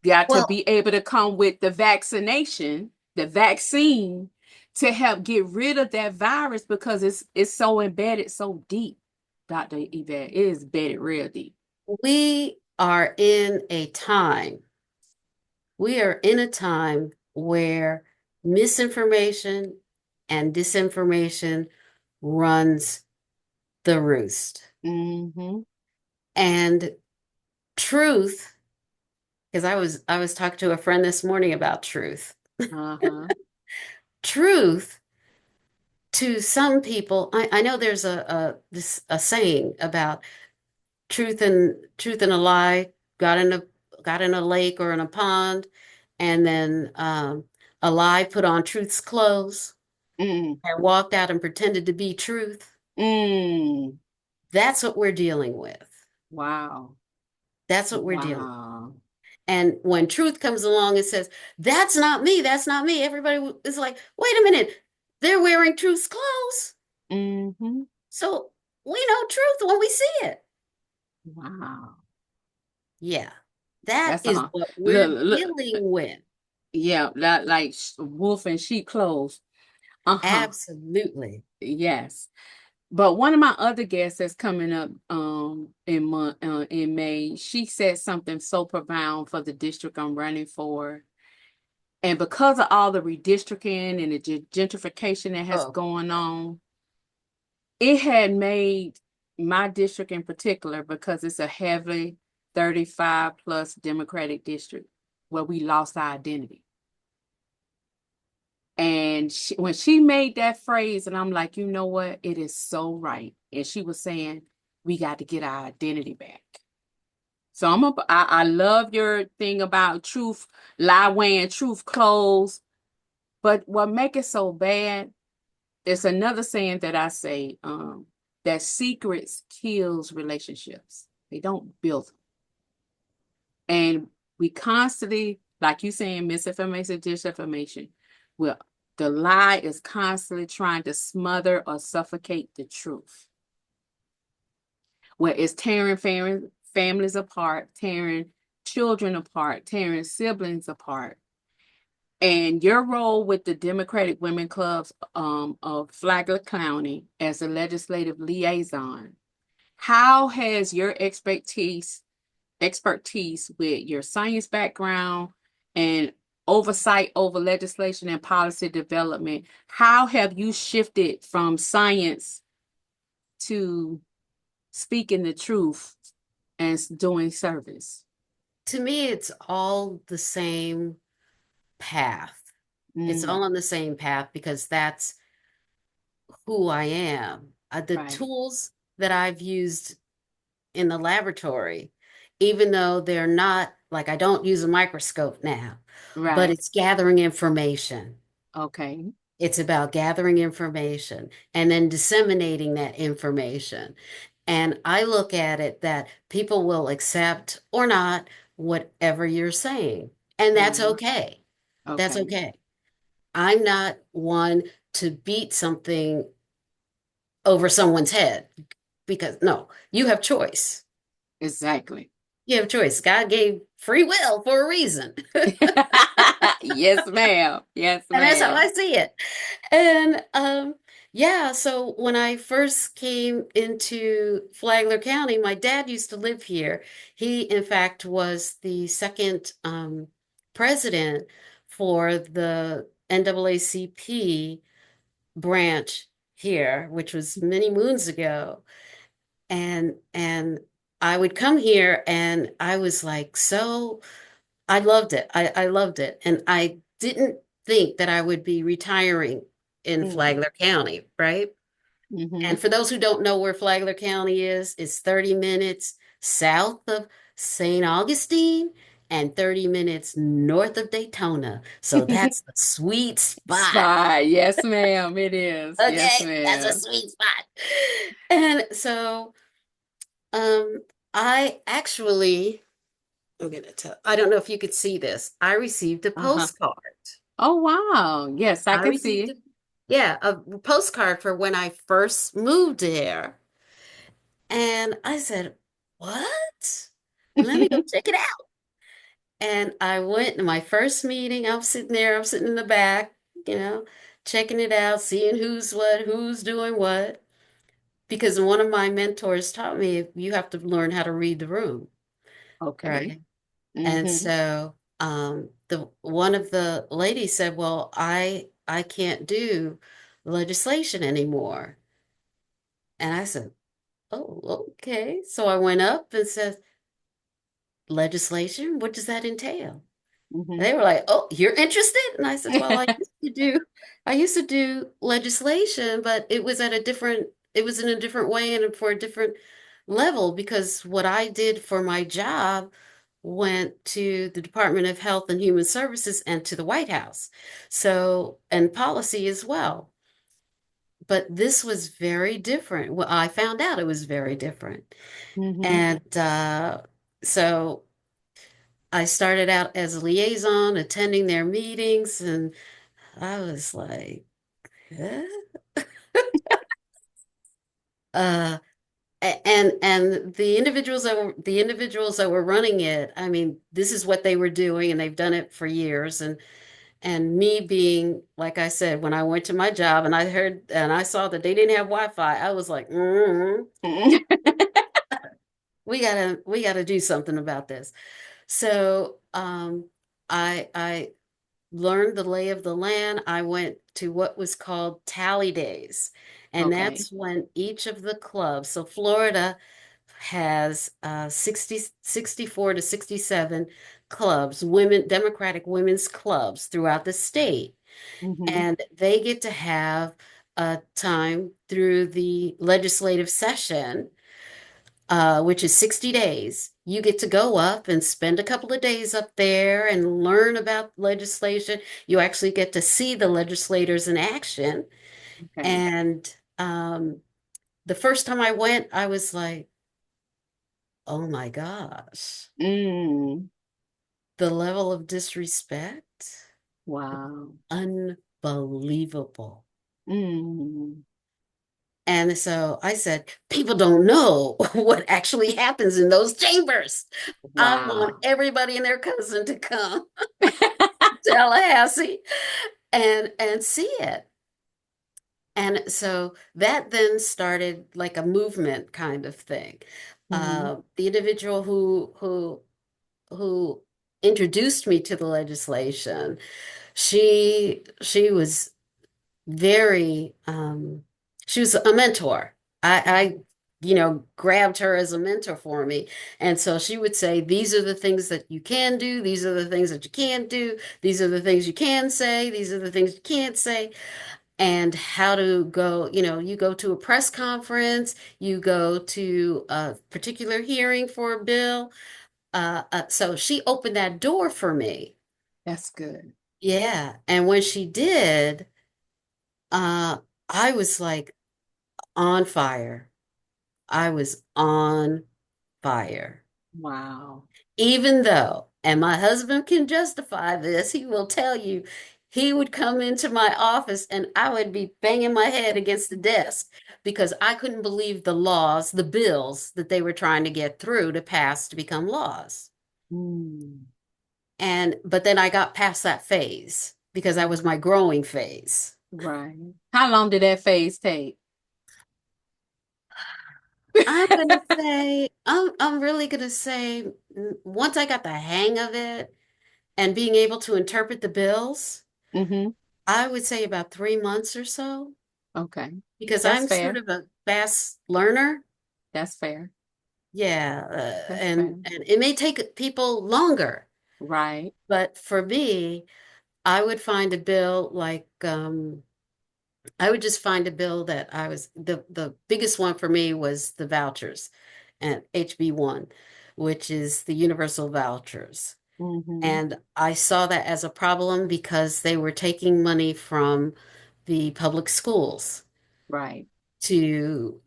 got to Well, be able to come with the vaccination, the vaccine to help get rid of that virus because it's so embedded so deep. Dr. Yvette, it is embedded real deep. we are in a time, we are in a time where misinformation and disinformation runs the roost. Mm-hmm. And truth, because I was talking to a friend this morning about truth. Uh-huh. Truth to some people, I know there's a saying about truth and a lie got in a lake or in a pond, and then a lie put on truth's clothes Mm. and walked out and pretended to be truth. Mm. That's what we're dealing with. Wow. That's what we're dealing with. Wow. And when truth comes along and says, that's not me, that's not me, everybody is like, wait a minute, they're wearing truth's clothes. Mm-hmm. So we know truth when we see it. Wow. Yeah, that That's is a what we're look, dealing with. yeah, that like wolf in sheep clothes. Uh-huh. Absolutely. Yes. But one of my other guests that's coming up in May, she said something so profound for the district I'm running for. And because of all the redistricting and the gentrification that has Oh, going on, it had made my district in particular, because it's a heavily 35 plus Democratic district where we lost our identity. And when she made that phrase, and I'm like, you know what? It is so right. And she was saying, we got to get our identity back. So I love your thing about truth, lie weighing truth clothes. But what make it so bad, there's another saying that I say, that secrets kills relationships. They don't build them. And we constantly, like you saying, misinformation, disinformation. Well, the lie is constantly trying to smother or suffocate the truth. Where it's tearing families apart, tearing children apart, tearing siblings apart. And your role with the Democratic Women Clubs of Flagler County as a legislative liaison, how has your expertise with your science background and oversight over legislation and policy development, how have you shifted from science to speaking the truth and doing service? To me, it's all the same path. It's all Mm, on the same path because that's who I am. The right, tools that I've used in the laboratory, even though they're not like I don't use a microscope now, but right. it's gathering information. Okay. It's about gathering information and then disseminating that information. And I look at it that people will accept or not whatever you're saying. And that's Mm, okay. That's okay. okay. I'm not one to beat something over someone's head because no, you have choice. Exactly. You have choice. God gave free will for a reason. Yes, ma'am. Yes, And that's how ma'am. I see it. And yeah, so when I first came into Flagler County, my dad used to live here. He, in fact, was the second president for the NAACP branch here, which was many moons ago. And I would come here and I was like so I loved it. I loved it. And I didn't think that I would be retiring in Mm, Flagler County, right? mm-hmm. And for those who don't know where Flagler County is, it's 30 minutes south of St. Augustine and 30 minutes north of Daytona. So that's the sweet spot. Spy. Yes, ma'am. It is. Yes, Okay, that's a ma'am. sweet spot. And so um I actually I'm gonna tell I don't know if you could see this. I received a Uh-huh. postcard. Oh, wow. Yes, I I can see received it. a yeah, a postcard for when I first moved there. And I said, "What? Let me go check it out." And I went to my first meeting. I was sitting there, I'm sitting in the back, you know, checking it out, seeing who's what, who's doing what. Because one of my mentors taught me you have to learn how to read the room, Okay. right? And Mm-hmm. so the one of the ladies said, "Well, I can't do legislation anymore." And I said, "Oh, okay." So I went up and said, "Legislation? What does that entail?" And Mm-hmm. they were like, "Oh, you're interested?" And I said, "Well, I used to do legislation, but it was in a different way and for a different level because what I did for my job went to the Department of Health and Human Services and to the White House. So, and policy as well. But this was very different. Well, I found out it was very different. Mm-hmm. And so I started out as a liaison, attending their meetings, and I was like, "Huh?" uh, and the individuals that were running it, I mean, this is what they were doing, and they've done it for years. And me being, like I said, when I went to my job and I heard and I saw that they didn't have Wi-Fi, I was like, we gotta do something about this. So I learned the lay of the land. I went to what was called tally days. And Okay. that's when each of the clubs, so Florida has 64 to 67 clubs, women, Democratic women's clubs throughout the state. Mm-hmm. And they get to have a time through the legislative session which is 60 days. You get to go up and spend a couple of days up there and learn about legislation. You actually get to see the legislators in action. Okay. And the first time I went, I was like, oh my gosh, Mm. the level of disrespect, Wow. unbelievable. Mm. And so I said, people don't know what actually happens in those chambers. I want Wow. everybody and their cousin to come to Tallahassee and see it. And so that then started like a movement kind of thing. Hmm. The individual who introduced me to the legislation, she was very she was a mentor. I grabbed her as a mentor for me. And so she would say, these are the things that you can do, these are the things that you can't do, these are the things you can say, these are the things you can't say, and how to go, you go to a press conference, you go to a particular hearing for a bill. So she opened that door for me. That's good. Yeah. And when she did, uh, I was like on fire. I was on fire. Wow. Even though, and my husband can justify this, he will tell you, he would come into my office and I would be banging my head against the desk because I couldn't believe the laws, the bills that they were trying to get through to pass to become laws. Mm. But then I got past that phase because that was my growing phase. Right. How long did that phase take? I'm really gonna say once I got the hang of it and being able to interpret the bills, Mm-hmm. I would say about 3 months or so, Okay. because That's I'm sort fair. of a fast learner. That's fair. Yeah, That's and fair. and it may take people longer, Right. but for me, I would find a bill like I would just find a bill that I was the biggest one for me was the vouchers and HB1, which is the universal vouchers. Mm-hmm. And I saw that as a problem because they were taking money from the public schools Right. to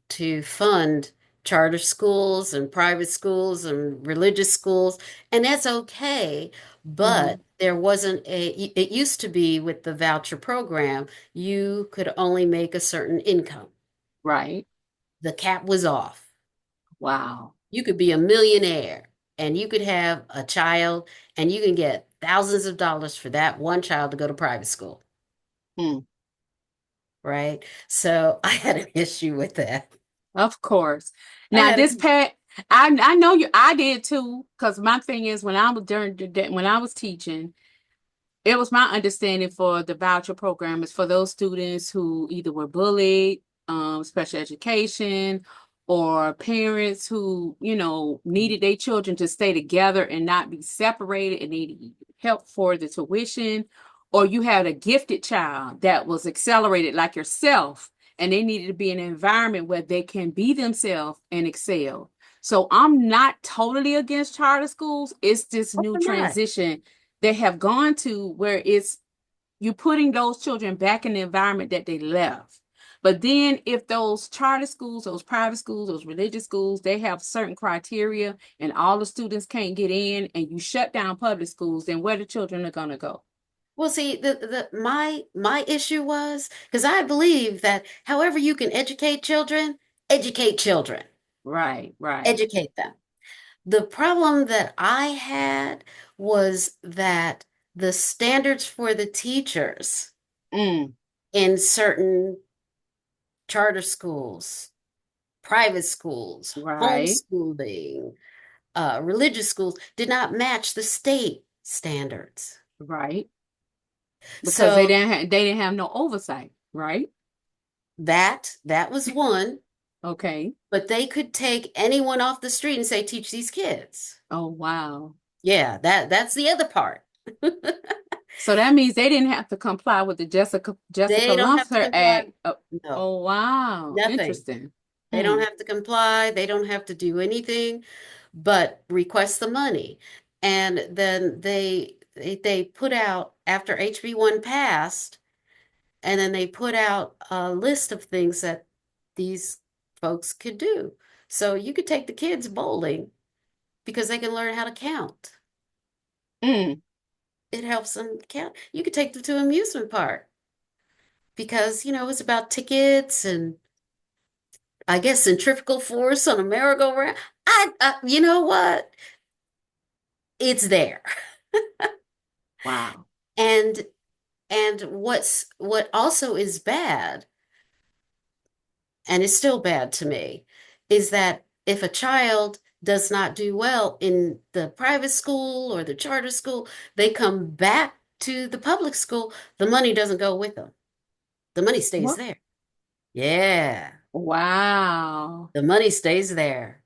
fund charter schools and private schools and religious schools, and that's okay. Mm-hmm. But there wasn't it used to be with the voucher program, you could only make a certain income. Right. The cap was off. Wow. You could be a millionaire and you could have a child and you can get thousands of dollars for that one child to go to private school, Mm. right? So I had an issue with that. Of course. I Now had a this pet, I know you. I did too. Because my thing is, when I was during the day, when I was teaching, it was my understanding for the voucher program is for those students who either were bullied, special education, or parents who, needed their children to stay together and not be separated and needed help for the tuition, or you had a gifted child that was accelerated like yourself, and they needed to be in an environment where they can be themselves and excel. So I'm not totally against charter schools. It's this new not. transition they have gone to where it's you putting those children back in the environment that they left. But then if those charter schools, those private schools, those religious schools, they have certain criteria and all the students can't get in and you shut down public schools, then where the children are going to go? Well, see, my issue was because I believe that however you can educate children, Right, right. educate them. The problem that I had was that the standards for the teachers Mm, in certain charter schools, private schools, right, homeschooling, religious schools did not match the state standards. right. Because So they didn't have no oversight, right? that was one, Okay. but they could take anyone off the street and say, teach these kids. Oh, wow. Yeah, that's the other part. So that means they didn't have to comply with the Jessica They don't have to Lumpster comply. Act. No, Oh, wow. nothing. Interesting. They don't Hmm. have to comply. They don't have to do anything but request the money. And then they put out after HB1 passed, and then they put out a list of things that these folks could do. So you could take the kids bowling because they can learn how to count. Mm. It helps them count. You could take them to an amusement park. because, it's about tickets and I guess centrifugal force on a merry-go-round. You know what? It's there. Wow. And what also is bad, and it's still bad to me, is that if a child does not do well in the private school or the charter school, they come back to the public school, the money doesn't go with them. The money stays What? there. Yeah, Wow. the money stays there.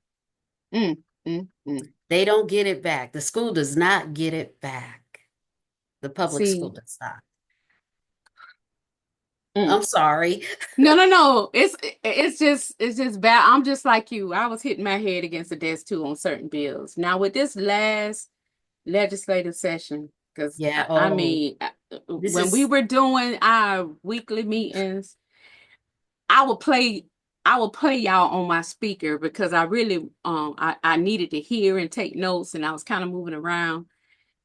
Mm, mm. They don't get it back. The school does not get it back. The public school See, does not. mm. I'm sorry. No. It's just bad. I'm just like you. I was hitting my head against the desk too on certain bills. Now with this last legislative session, because Yeah, I oh, mean, this when we is were doing our weekly meetings, I would play I would play y'all on my speaker because I really I needed to hear and take notes, and I was kind of moving around.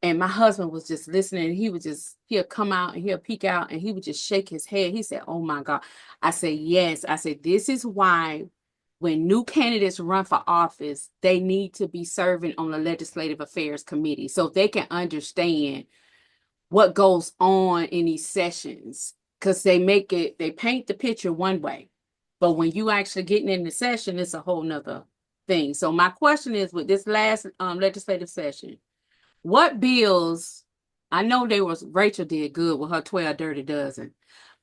And my husband was just listening. He'll come out and he'll peek out and he would just shake his head. He said, "Oh my God." I said, "Yes." I said, "This is why when new candidates run for office, they need to be serving on the Legislative Affairs Committee so they can understand what goes on in these sessions. Because they paint the picture one way. But when you actually getting in the session, it's a whole nother thing." So my question is with this last legislative session, what bills, I know Rachel did good with her 12 dirty dozen,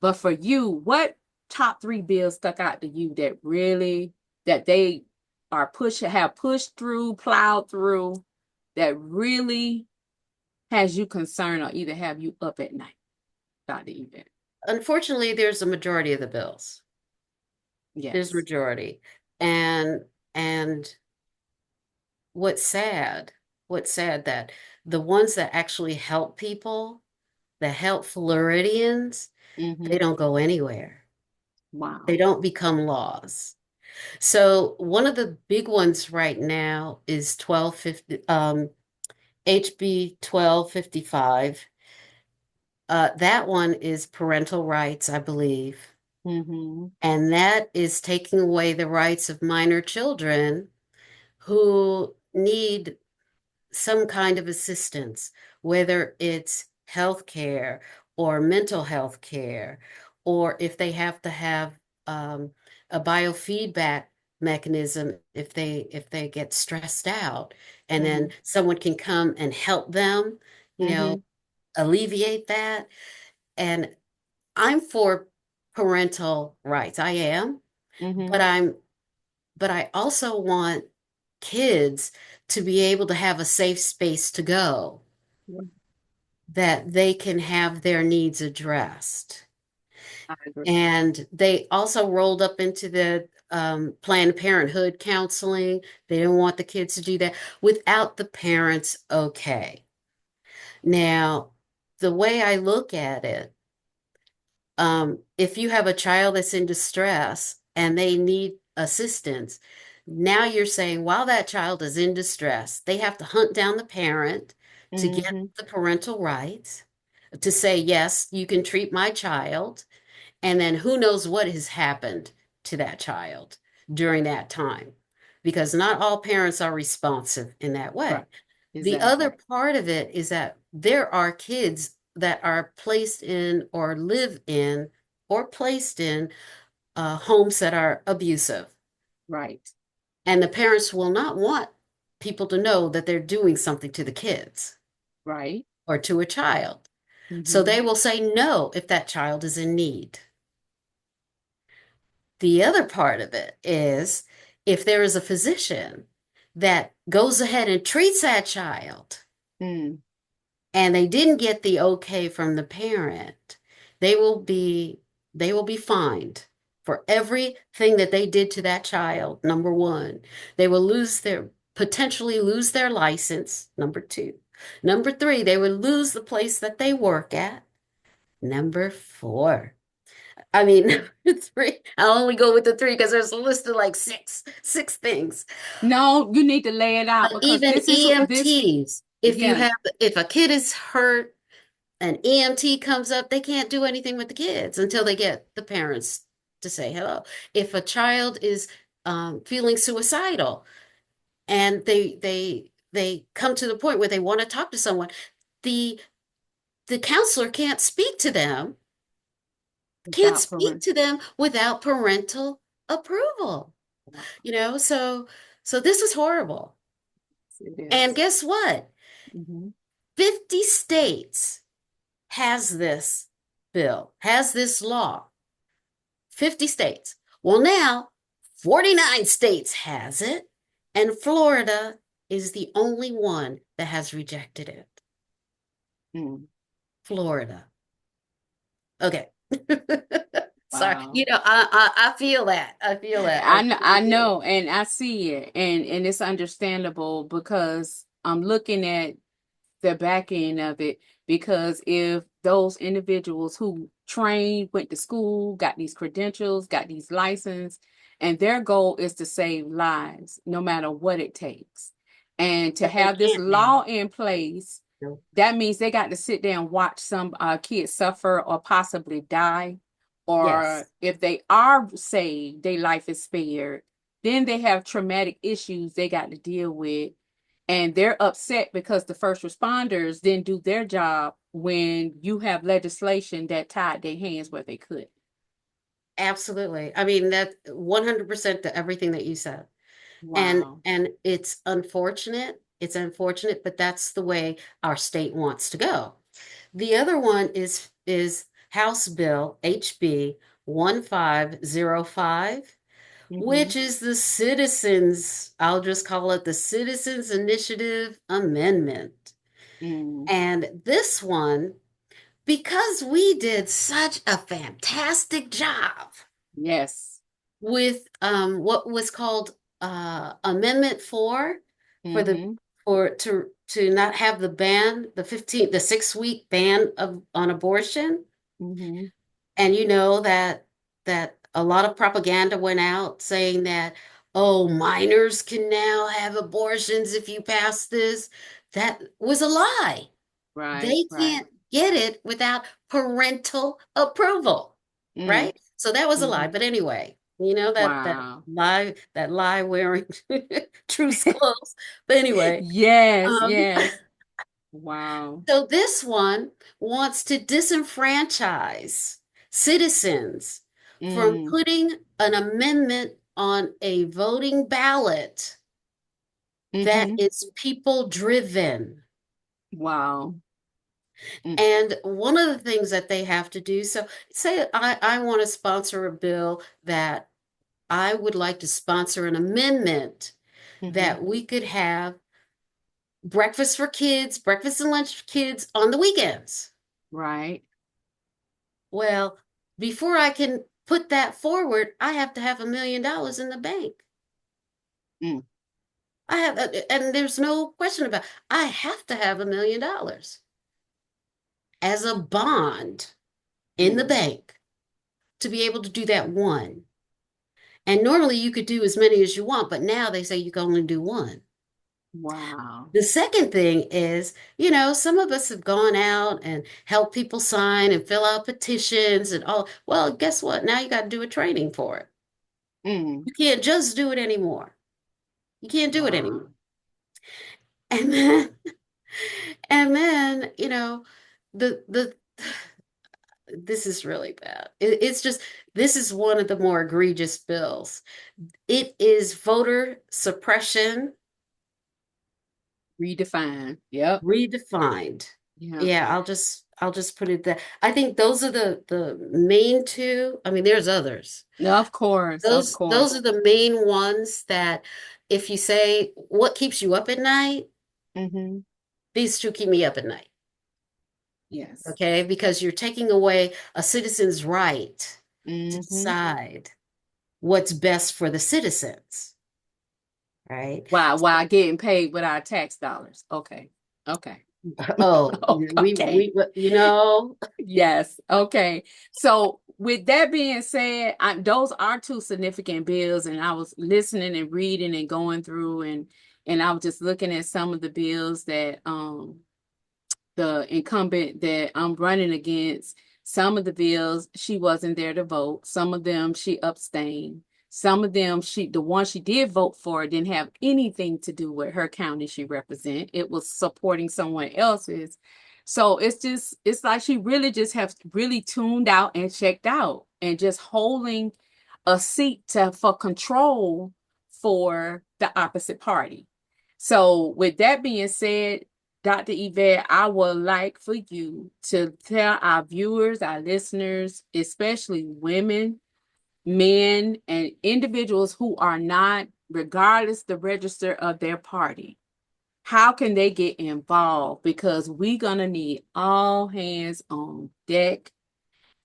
but for you, what top three bills stuck out to you that they have pushed through, plowed through, that really has you concerned or either have you up at night, Dr. Yvette? unfortunately there's a majority of the bills. There's Yes. majority. And what's sad, what's sad that the ones that actually help people, that help Floridians, they Mm-hmm. don't go anywhere. They Wow. don't become laws. So one of the big ones right now is 1250, HB 1255. That one is parental rights, I believe. Mm-hmm. And that is taking away the rights of minor children who need some kind of assistance, whether it's health care or mental health care, or if they have to have um, a biofeedback mechanism if they get stressed out, and Mm-hmm. then someone can come and help them, you Mm-hmm. know, alleviate that. And I'm for parental rights. I am, Mm-hmm. but I also want kids to be able to have a safe space to go that they can have their needs addressed. I agree. And they also rolled up into the Planned Parenthood counseling. They don't want the kids to do that without the parents okay. Now, the way I look at it, if you have a child that's in distress and they need assistance, now you're saying while that child is in distress, they have to hunt down the parent to get Mm-hmm. the parental rights to say, yes, you can treat my child. And then who knows what has happened to that child during that time, because not all parents are responsive in that Right. way. The Exactly. other part of it is that there are kids that are placed in or live in or placed in homes that are abusive. Right. And the parents will not want people to know that they're doing something to the kids Right. or to a child. So Mm-hmm. they will say no if that child is in need. The other part of it is if there is a physician that goes ahead and treats that child Mm. and they didn't get the okay from the parent, they will be they will be fined for everything that they did to that child. Number one, they will potentially lose their license. Number two. Number three, they would lose the place that they work at. Number four, I mean, three. I'll only go with the three because there's a list of like six things. No, you need to lay it out But because even this is this. EMTs, Yeah. if a kid is hurt an EMT comes up, they can't do anything with the kids until they get the parents to say hello. If a child is feeling suicidal and they come to the point where they want to talk to someone, the the counselor can't Without speak parent. to them without parental approval. So this is horrible. It And is. guess what? Hmm. 50 states has this has this law. 50 states. Well, now 49 states has it, and Florida is the only one that has rejected it. Mm. Florida. Okay. Sorry. Wow. I feel that. I feel that. I I really do. know, and I see it, and it's understandable because I'm looking at the back end of it. Because if those individuals who trained, went to school, got these credentials, got these license, and their goal is to save lives, no matter what it takes, and to But they have this can't now. law in place, No. that means they got to sit there and watch some kids suffer or possibly die, or Yes, if they are saved, their life is spared. Then they have traumatic issues they got to deal with, and they're upset because the first responders didn't do their job when you have legislation that tied their hands where they could. absolutely. I mean, that 100% to everything that you said. Wow. And it's unfortunate. It's unfortunate, but that's the way our state wants to go. The other one is House Bill HB 1505, Mm-hmm. which is the citizens, I'll just call it the Citizens Initiative Amendment. Mm. And this one, because we did such a fantastic job Yes. with what was called Amendment 4 for the Mm-hmm. for to not have the 6-week ban on abortion. Mm-hmm. And you know that a lot of propaganda went out saying that, oh, minors can now have abortions if you pass this. That was a lie. Right. They Right. can't get it without parental approval, Mm. right? So that was a lie. Mm-hmm. But anyway, you know Wow. that lie wearing truth's clothes. But anyway, Yes. um, Yes. Wow. so this one wants to disenfranchise citizens from Mm. putting an amendment on a voting ballot that Mm-hmm. is people driven. Wow. Mm. And one of the things that they have to do, so say I want to sponsor a bill that I would like to sponsor an amendment Mm-hmm. that we could have breakfast for kids, breakfast and lunch for kids on the weekends. Right. Well, before I can put that forward, I have to have $1 million in the bank. Mm. I have, and there's no question about, I have to have $1 million as a bond in the Mm. bank to be able to do that one. And normally you could do as many as you want, but now they say you can only do one. Wow. The second thing is, some of us have gone out and helped people sign and fill out petitions and all. Well, guess what? Now you got to do a training for it. Mm. You can't just do it anymore. You can't do it Wow. anymore. And then, and then, the this is really bad. It's just this is one of the more egregious bills. It is voter suppression Redefine. Yep. redefined. Yeah. Yeah, I'll just put it that. I think those are the main two. I mean, there's others. No, of course. Of Those course. are the main ones that if you say what keeps you up at night, Mm-hmm. these two keep me up at night. Yes. Okay, because you're taking away a citizen's right to Mm-hmm. decide what's best for the citizens, right? While getting paid with our tax dollars. Okay. Okay. Oh, Okay. we Yes. Okay. So with that being said, those are two significant bills, and I was listening and reading and going through, and I was just looking at some of the bills that the incumbent that I'm running against, some of the bills she wasn't there to vote. Some of them she abstained. Some of them the one she did vote for didn't have anything to do with her county she represent. It was supporting someone else's. So it's like she really just has really tuned out and checked out and just holding a seat for control for the opposite party. So with that being said, Dr. Yvette, I would like for you to tell our viewers, our listeners, especially women, men, and individuals who are not, regardless the register of their party, how can they get involved? Because we're going to need all hands on deck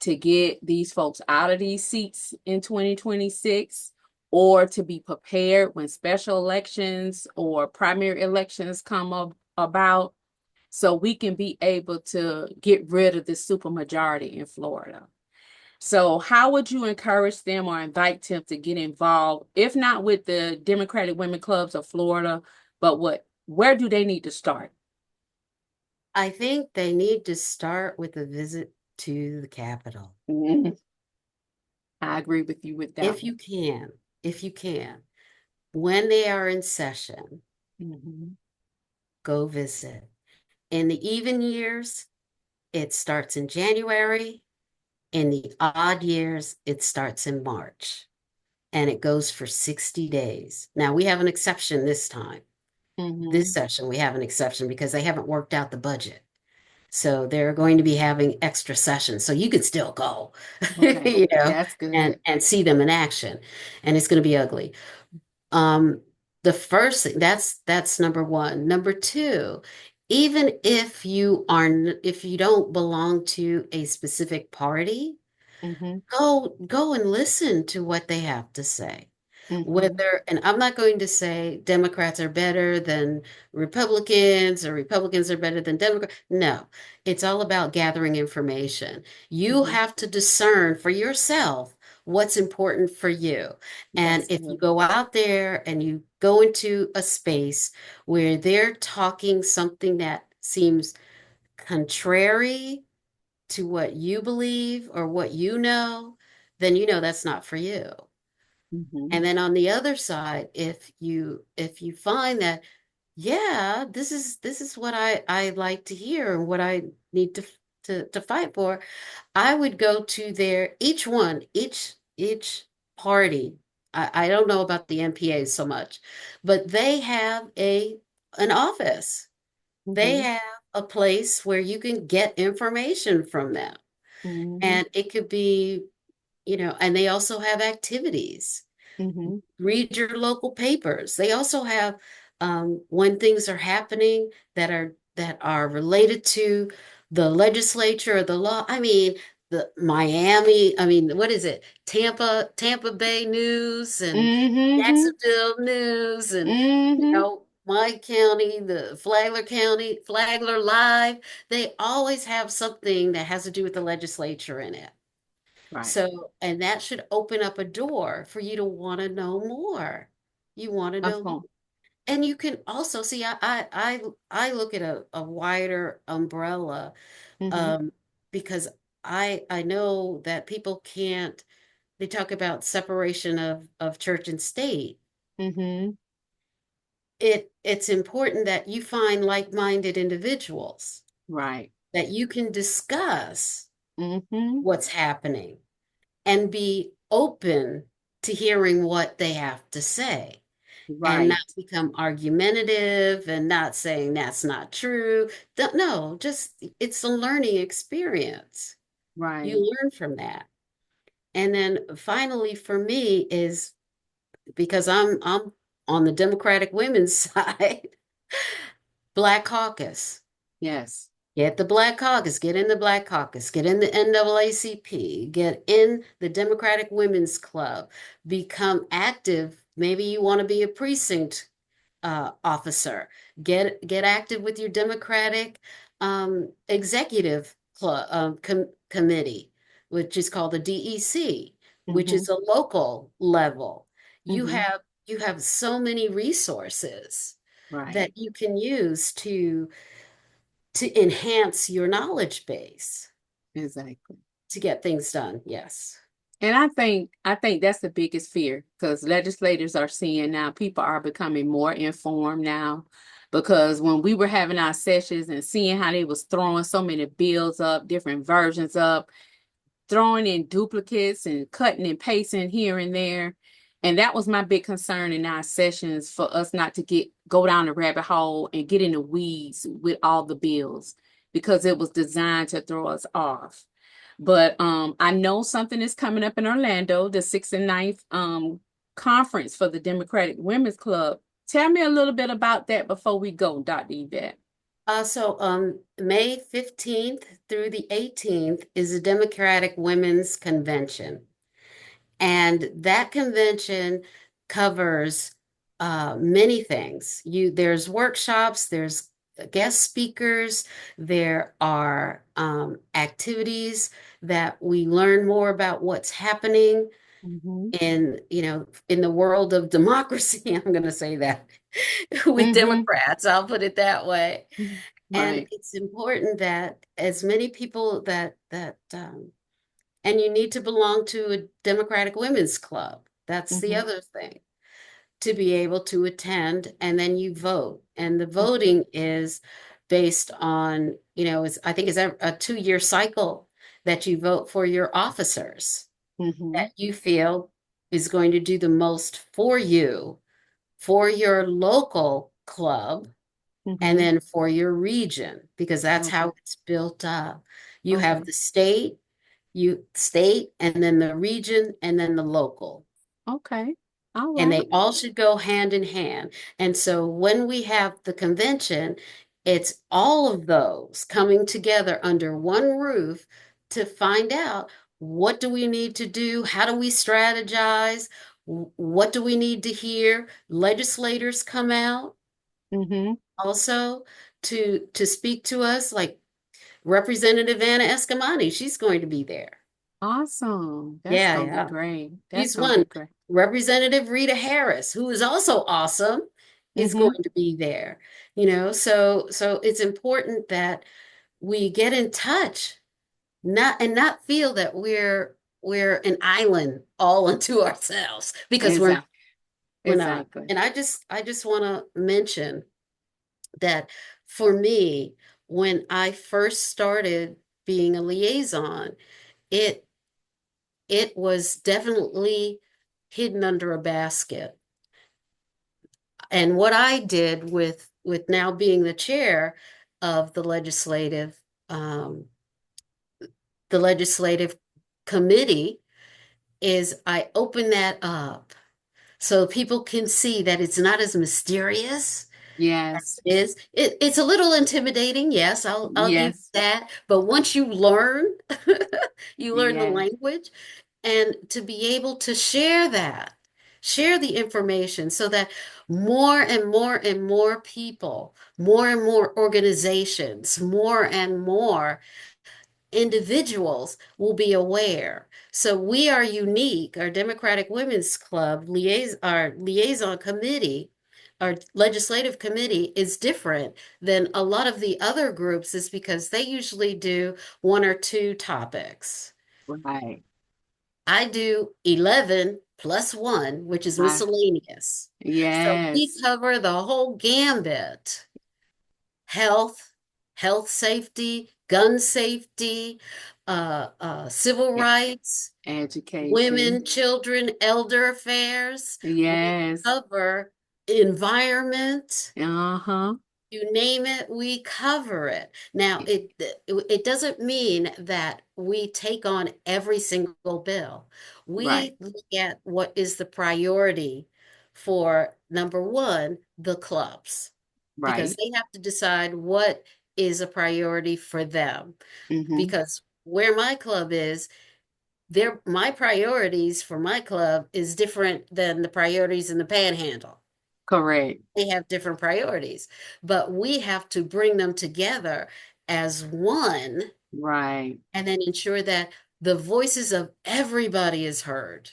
to get these folks out of these seats in 2026 or to be prepared when special elections or primary elections come up about so we can be able to get rid of this supermajority in Florida. So how would you encourage them or invite them to get involved, if not with the Democratic Women Clubs of Florida, but where do they need to start? I think they need to start with a visit to the Capitol. Mhm. I agree with you with that If one. you can, if you can, when they are in session, Mhm. go visit. In the even years, it starts in January. In the odd years, it starts in March and it goes for 60 days. Now, we have an exception this time. This Mhm. session, we have an exception because they haven't worked out the budget. So they're going to be having extra sessions. So you could still go, Okay, you know, that's and good. see them in action. And it's going to be ugly. Um, the first thing, that's number one. Number two, even if if you don't belong to a specific party, Mhm. go and listen to what they have to say. Mhm. Whether, and I'm not going to say Democrats are better than Republicans or Republicans are better than Democrats. No, it's all about gathering information. You Mhm. have to discern for yourself what's important for you. And That's if you good. go out there and you go into a space where they're talking something that seems contrary to what you believe or what you know, then you know that's not for you. Mhm. And then on the other side, if you find that, yeah, this is what I like to hear and what I need to fight for, I would go to their each one, each party. I don't know about the MPA so much, but they have an office. They Mhm. have a place where you can get information from them. Mhm. And it could be, and they also have activities. Mhm. Read your local papers. They also have when things are happening that are related to the legislature or the law. I mean, the Miami, I mean, what is it? Tampa Bay News and Mhm. Jacksonville News and Mhm. my county, the Flagler Live. They always have something that has to do with the legislature in it. Right. So, and that should open up a door for you to want to know more. You want to Of know more. course. And you can also see, I look at a wider umbrella, Mhm. um, because I know that people can't, they talk about separation of church and state. Mhm. It's important that you find like-minded individuals Right. that you can discuss Mhm. what's happening and be open to hearing what they have to say and not Right. become argumentative and not saying that's not true. No, just it's a learning experience. Right. You learn from that. And then finally for me is because I'm on the Democratic women's side, Black Caucus. Yes. Get the Black Caucus, get in the Black Caucus, get in the NAACP, get in the Democratic Women's Club, become active. Maybe you want to be a precinct officer. Get active with your Democratic executive club committee, which is called the DEC, which is Mhm. a local level. You Mhm. have you have so many resources Right. that you can use to to enhance your knowledge base Exactly. to get things done. Yes. And I think that's the biggest fear because legislators are seeing now people are becoming more informed now because when we were having our sessions and seeing how they was throwing so many bills up, different versions up, throwing in duplicates and cutting and pasting here and there. And that was my big concern in our sessions for us not to go down the rabbit hole and get in the weeds with all the bills because it was designed to throw us off. But I know something is coming up in Orlando, the 6th and 9th conference for the Democratic Women's Club. Tell me a little bit about that before we go, Dr. Yvette. May 15th through the 18th is the Democratic Women's Convention. And that convention covers many things. There's workshops, there's guest speakers, there are activities that we learn more about what's happening Mm-hmm. in the world of democracy. I'm going to say that with Mm-hmm. Democrats, I'll put it that way. And Right. it's important that as many people and you need to belong to a Democratic Women's Club. That's the Mm-hmm. other thing, to be able to attend, and then you vote. And the voting is based on, I think it's a 2-year cycle that you vote for your officers Mm-hmm. that you feel is going to do the most for you, for your local club, and Mm-hmm. then for your region, because that's Okay. how it's built up. You have Okay. the state, and then the region, and then the local. Okay. All And right. they all should go hand in hand. And so when we have the convention, it's all of those coming together under one roof to find out what do we need to do? How do we strategize? What do we need to hear? Legislators come out Mm-hmm. also to speak to us, like Representative Anna Escamani. She's going to be there. Awesome. That's Yeah, gonna be yeah. great. That's She's gonna be one. great. Representative Rita Harris, who is also awesome, is Mm-hmm. going to be there. So it's important that we get in touch, not feel that we're an island all unto ourselves, because we're not. Exactly. We're not. Exactly. And I just want to mention that for me, when I first started being a liaison, it it was definitely hidden under a basket. And what I did with now being the chair of um, the legislative committee, is I open that up so people can see that it's not as mysterious. Yes. It's a little intimidating, yes, I'll give you Yes. that. But once you learn, you learn the Yes. language, and to be able to share the information so that more and more and more people, more and more organizations, more and more individuals will be aware. So we are unique. Our Democratic Women's Club our liaison committee, our legislative committee is different than a lot of the other groups, is because they usually do one or two topics. Right. I do 11 plus one, which is I, miscellaneous. So we yes. cover the whole gambit: health, health safety, gun safety, civil E- rights, Education. women, children, elder affairs. We Yes. cover environment. Uh-huh. You name it, we cover it. Now, it doesn't mean that we take on every single bill. Right. We look at what is the priority for, number one, the clubs, because Right. they have to decide what is a priority for them. Mm-hmm. Because where my club is, my priorities for my club is different than the priorities in the Panhandle. Correct. They have different priorities, but we have to bring them together as one, Right. and then ensure that the voices of everybody is heard.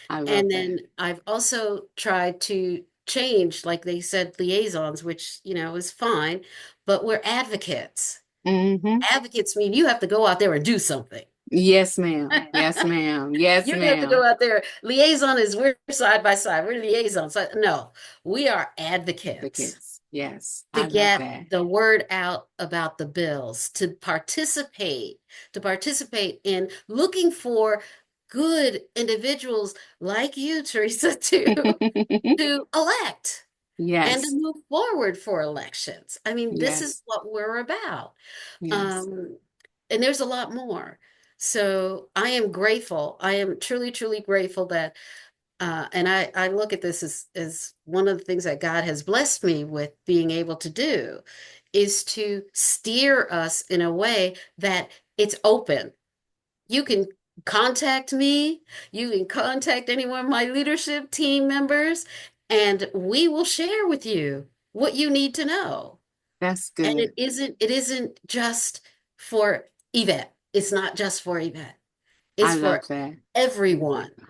I love And that. then I've also tried to change, like they said, liaisons, which, is fine, but we're advocates. Mm-hmm. Advocates mean you have to go out there and do something. Yes, ma'am. Yes, ma'am. Yes, You have to go ma'am. out there. Liaison is we're side by side. We're liaisons. No, we are advocates Advocates. Yes, to I love get that. the word out about the bills, to participate in looking for good individuals like you, Teresa, to elect and to Yes, move forward for elections. I mean, this is yes, what we're about. yes. Um, and there's a lot more. So I am grateful. I am truly, truly grateful that, and I look at this as one of the things that God has blessed me with being able to do is to steer us in a way that it's open. You can contact me, you can contact any one of my leadership team members, and we will share with you what you need to know. That's And it good. isn't just for Yvette. It's not just for Yvette. I It's love for that. I love everyone. that.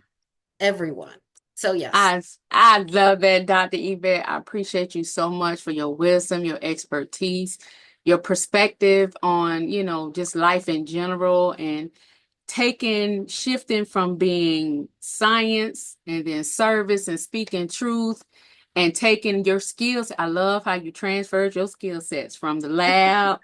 Everyone. So yes. I love that, Dr. Yvette. I appreciate you so much for your wisdom, your expertise, your perspective on, just life in general and shifting from being science and then service and speaking truth and taking your skills. I love how you transferred your skill sets from the lab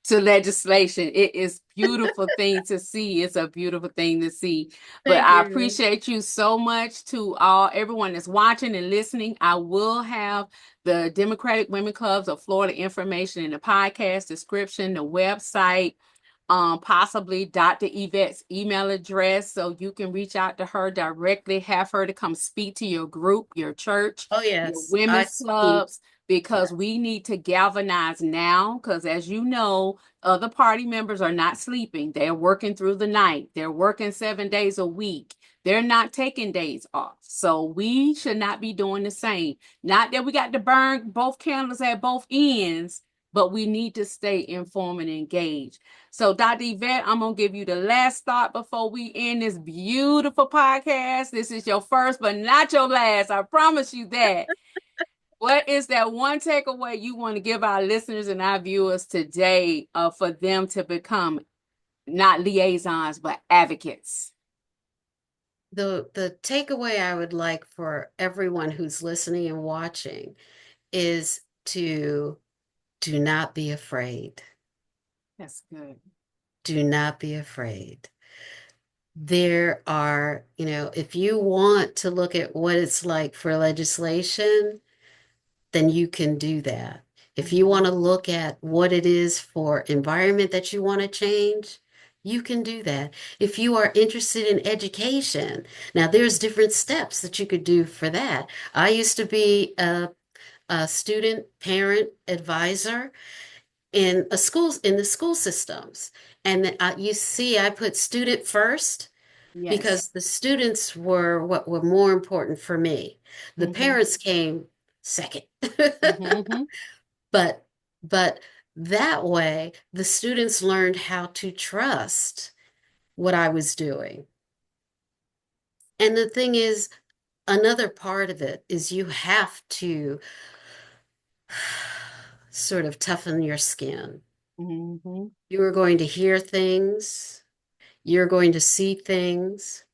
to legislation. It is beautiful thing to see. It's a beautiful thing to see. But Thank I you. appreciate you so much to everyone that's watching and listening. I will have the Democratic Women Clubs of Florida information in the podcast description, the website, possibly Dr. Yvette's email address so you can reach out to her directly, have her to come speak to your group, your church, Oh your yes. I women's speak. clubs, because we need to galvanize now. Because as you know, other party members are not sleeping. They're working through the night. They're working 7 days a week. They're not taking days off. So we should not be doing the same. Not that we got to burn both candles at both ends, but we need to stay informed and engaged. So, Dr. Yvette, I'm going to give you the last thought before we end this beautiful podcast. This is your first, but not your last. I promise you that. What is that one takeaway you want to give our listeners and our viewers today for them to become not liaisons, but advocates? The takeaway I would like for everyone who's listening and watching is to do not be afraid. That's good. Do not be afraid. There are, if you want to look at what it's like for legislation, then you can do that. If you want Mhm. to look at what it is for environment that you want to change, you can do that. If you are interested in education, now there's different steps that you could do for that. I used to be a student parent advisor in the school systems. And you see, I put student first Yes. because the students were what were more important for me. The Mm-hmm. parents came second. Mm-hmm. But but that way the students learned how to trust what I was doing. And the thing is, another part of it is you have to sort of toughen your skin. Mm-hmm. You are going to hear things, you're going to see things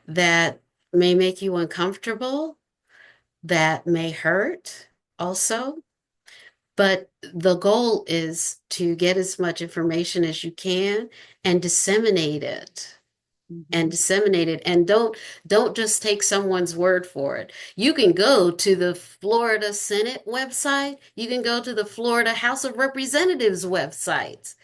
that may make you uncomfortable, that may hurt also. But the goal is to get as much information as you can and disseminate it and Mm-hmm. disseminate it and don't just take someone's word for it. You can go to the Florida Senate website, you can go to the Florida House of Representatives websites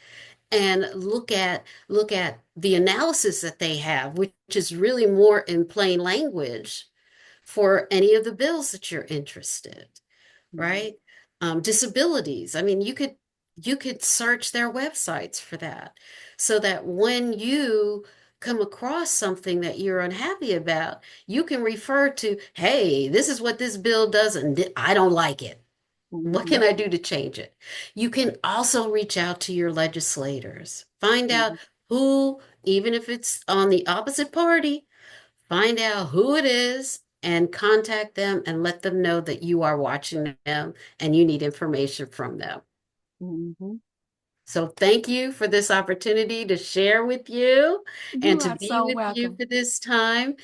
and look at the analysis that they have, which is really more in plain language for any of the bills that you're interested, Mm-hmm. right? Disabilities. I mean, you could search their websites for that, so that when you come across something that you're unhappy about, you can refer to, hey, this is what this bill does, and I don't like it. What Mm-hmm. can I do to change it? You can also reach out to your legislators. Find out who, even if it's on the opposite party, find out who it is and contact them and let them know that you are watching them and you need information from them. Mm-hmm. So thank you for this opportunity to share with you and You to are be so with you welcome. for this time.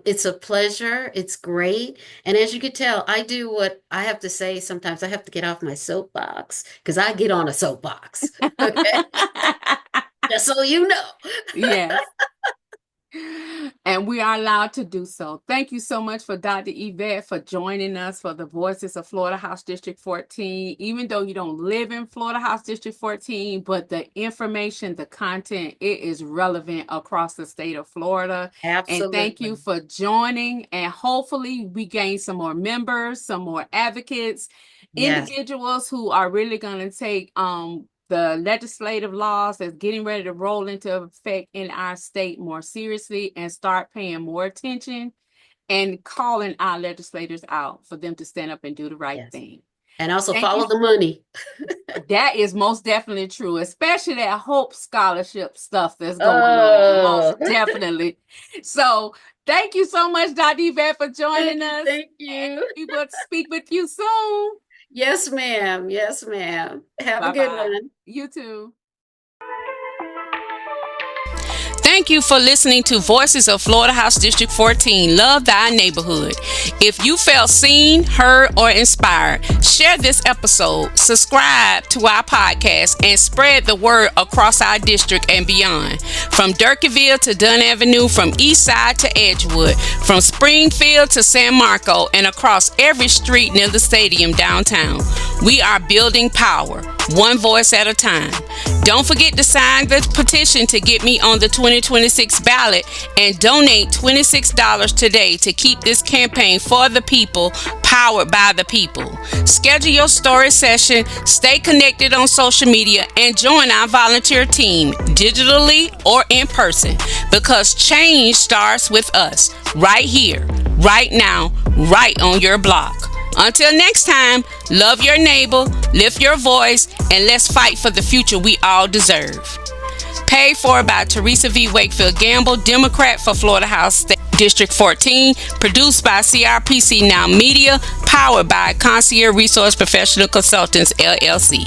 It's a pleasure. It's great. And as you can tell, I do what I have to say. Sometimes I have to get off my soapbox because I get on a soapbox. Okay. Just so you know. Yes. And we are allowed to do so. Thank you so much for Dr. Yvette for joining us for the Voices of Florida House District 14. Even though you don't live in Florida House District 14, but the information, the content, it is relevant across the state of Florida. And thank you Absolutely. for joining. And hopefully we gain some more members, some more advocates, Yes. individuals who are really going to take the legislative laws that's getting ready to roll into effect in our state more seriously and start paying more attention and calling our legislators out for them to stand up and do the right Yes. thing. And also Thank you. follow the money. That is most definitely true, especially that Hope Scholarship stuff that's going on. Oh, Most definitely. So thank you so much, Dr. Yvette, for thank joining you. us. Thank And you. we will speak with you soon. Yes, ma'am. Yes, ma'am. Have a good Bye-bye. one. You too. Thank you for listening to Voices of Florida House District 14. Love thy neighborhood. If you felt seen, heard, or inspired, share this episode, subscribe to our podcast, and spread the word across our district and beyond. From Durkeeville to Dunn Avenue, from East Side to Edgewood, from Springfield to San Marco, and across every street near the stadium downtown. We are building power, one voice at a time. Don't forget to sign the petition to get me on the 2026 ballot and donate $26 today to keep this campaign for the people, powered by the people. Schedule your story session, stay connected on social media, and join our volunteer team, digitally or in person, because change starts with us, right here, right now, right on your block. Until next time, love your neighbor, lift your voice, and let's fight for the future we all deserve. Paid for by Therese V. Wakefield-Gamble, Democrat for Florida House District 14. Produced by CRPC Now Media. Powered by Concierge Resource Professional Consultants, LLC.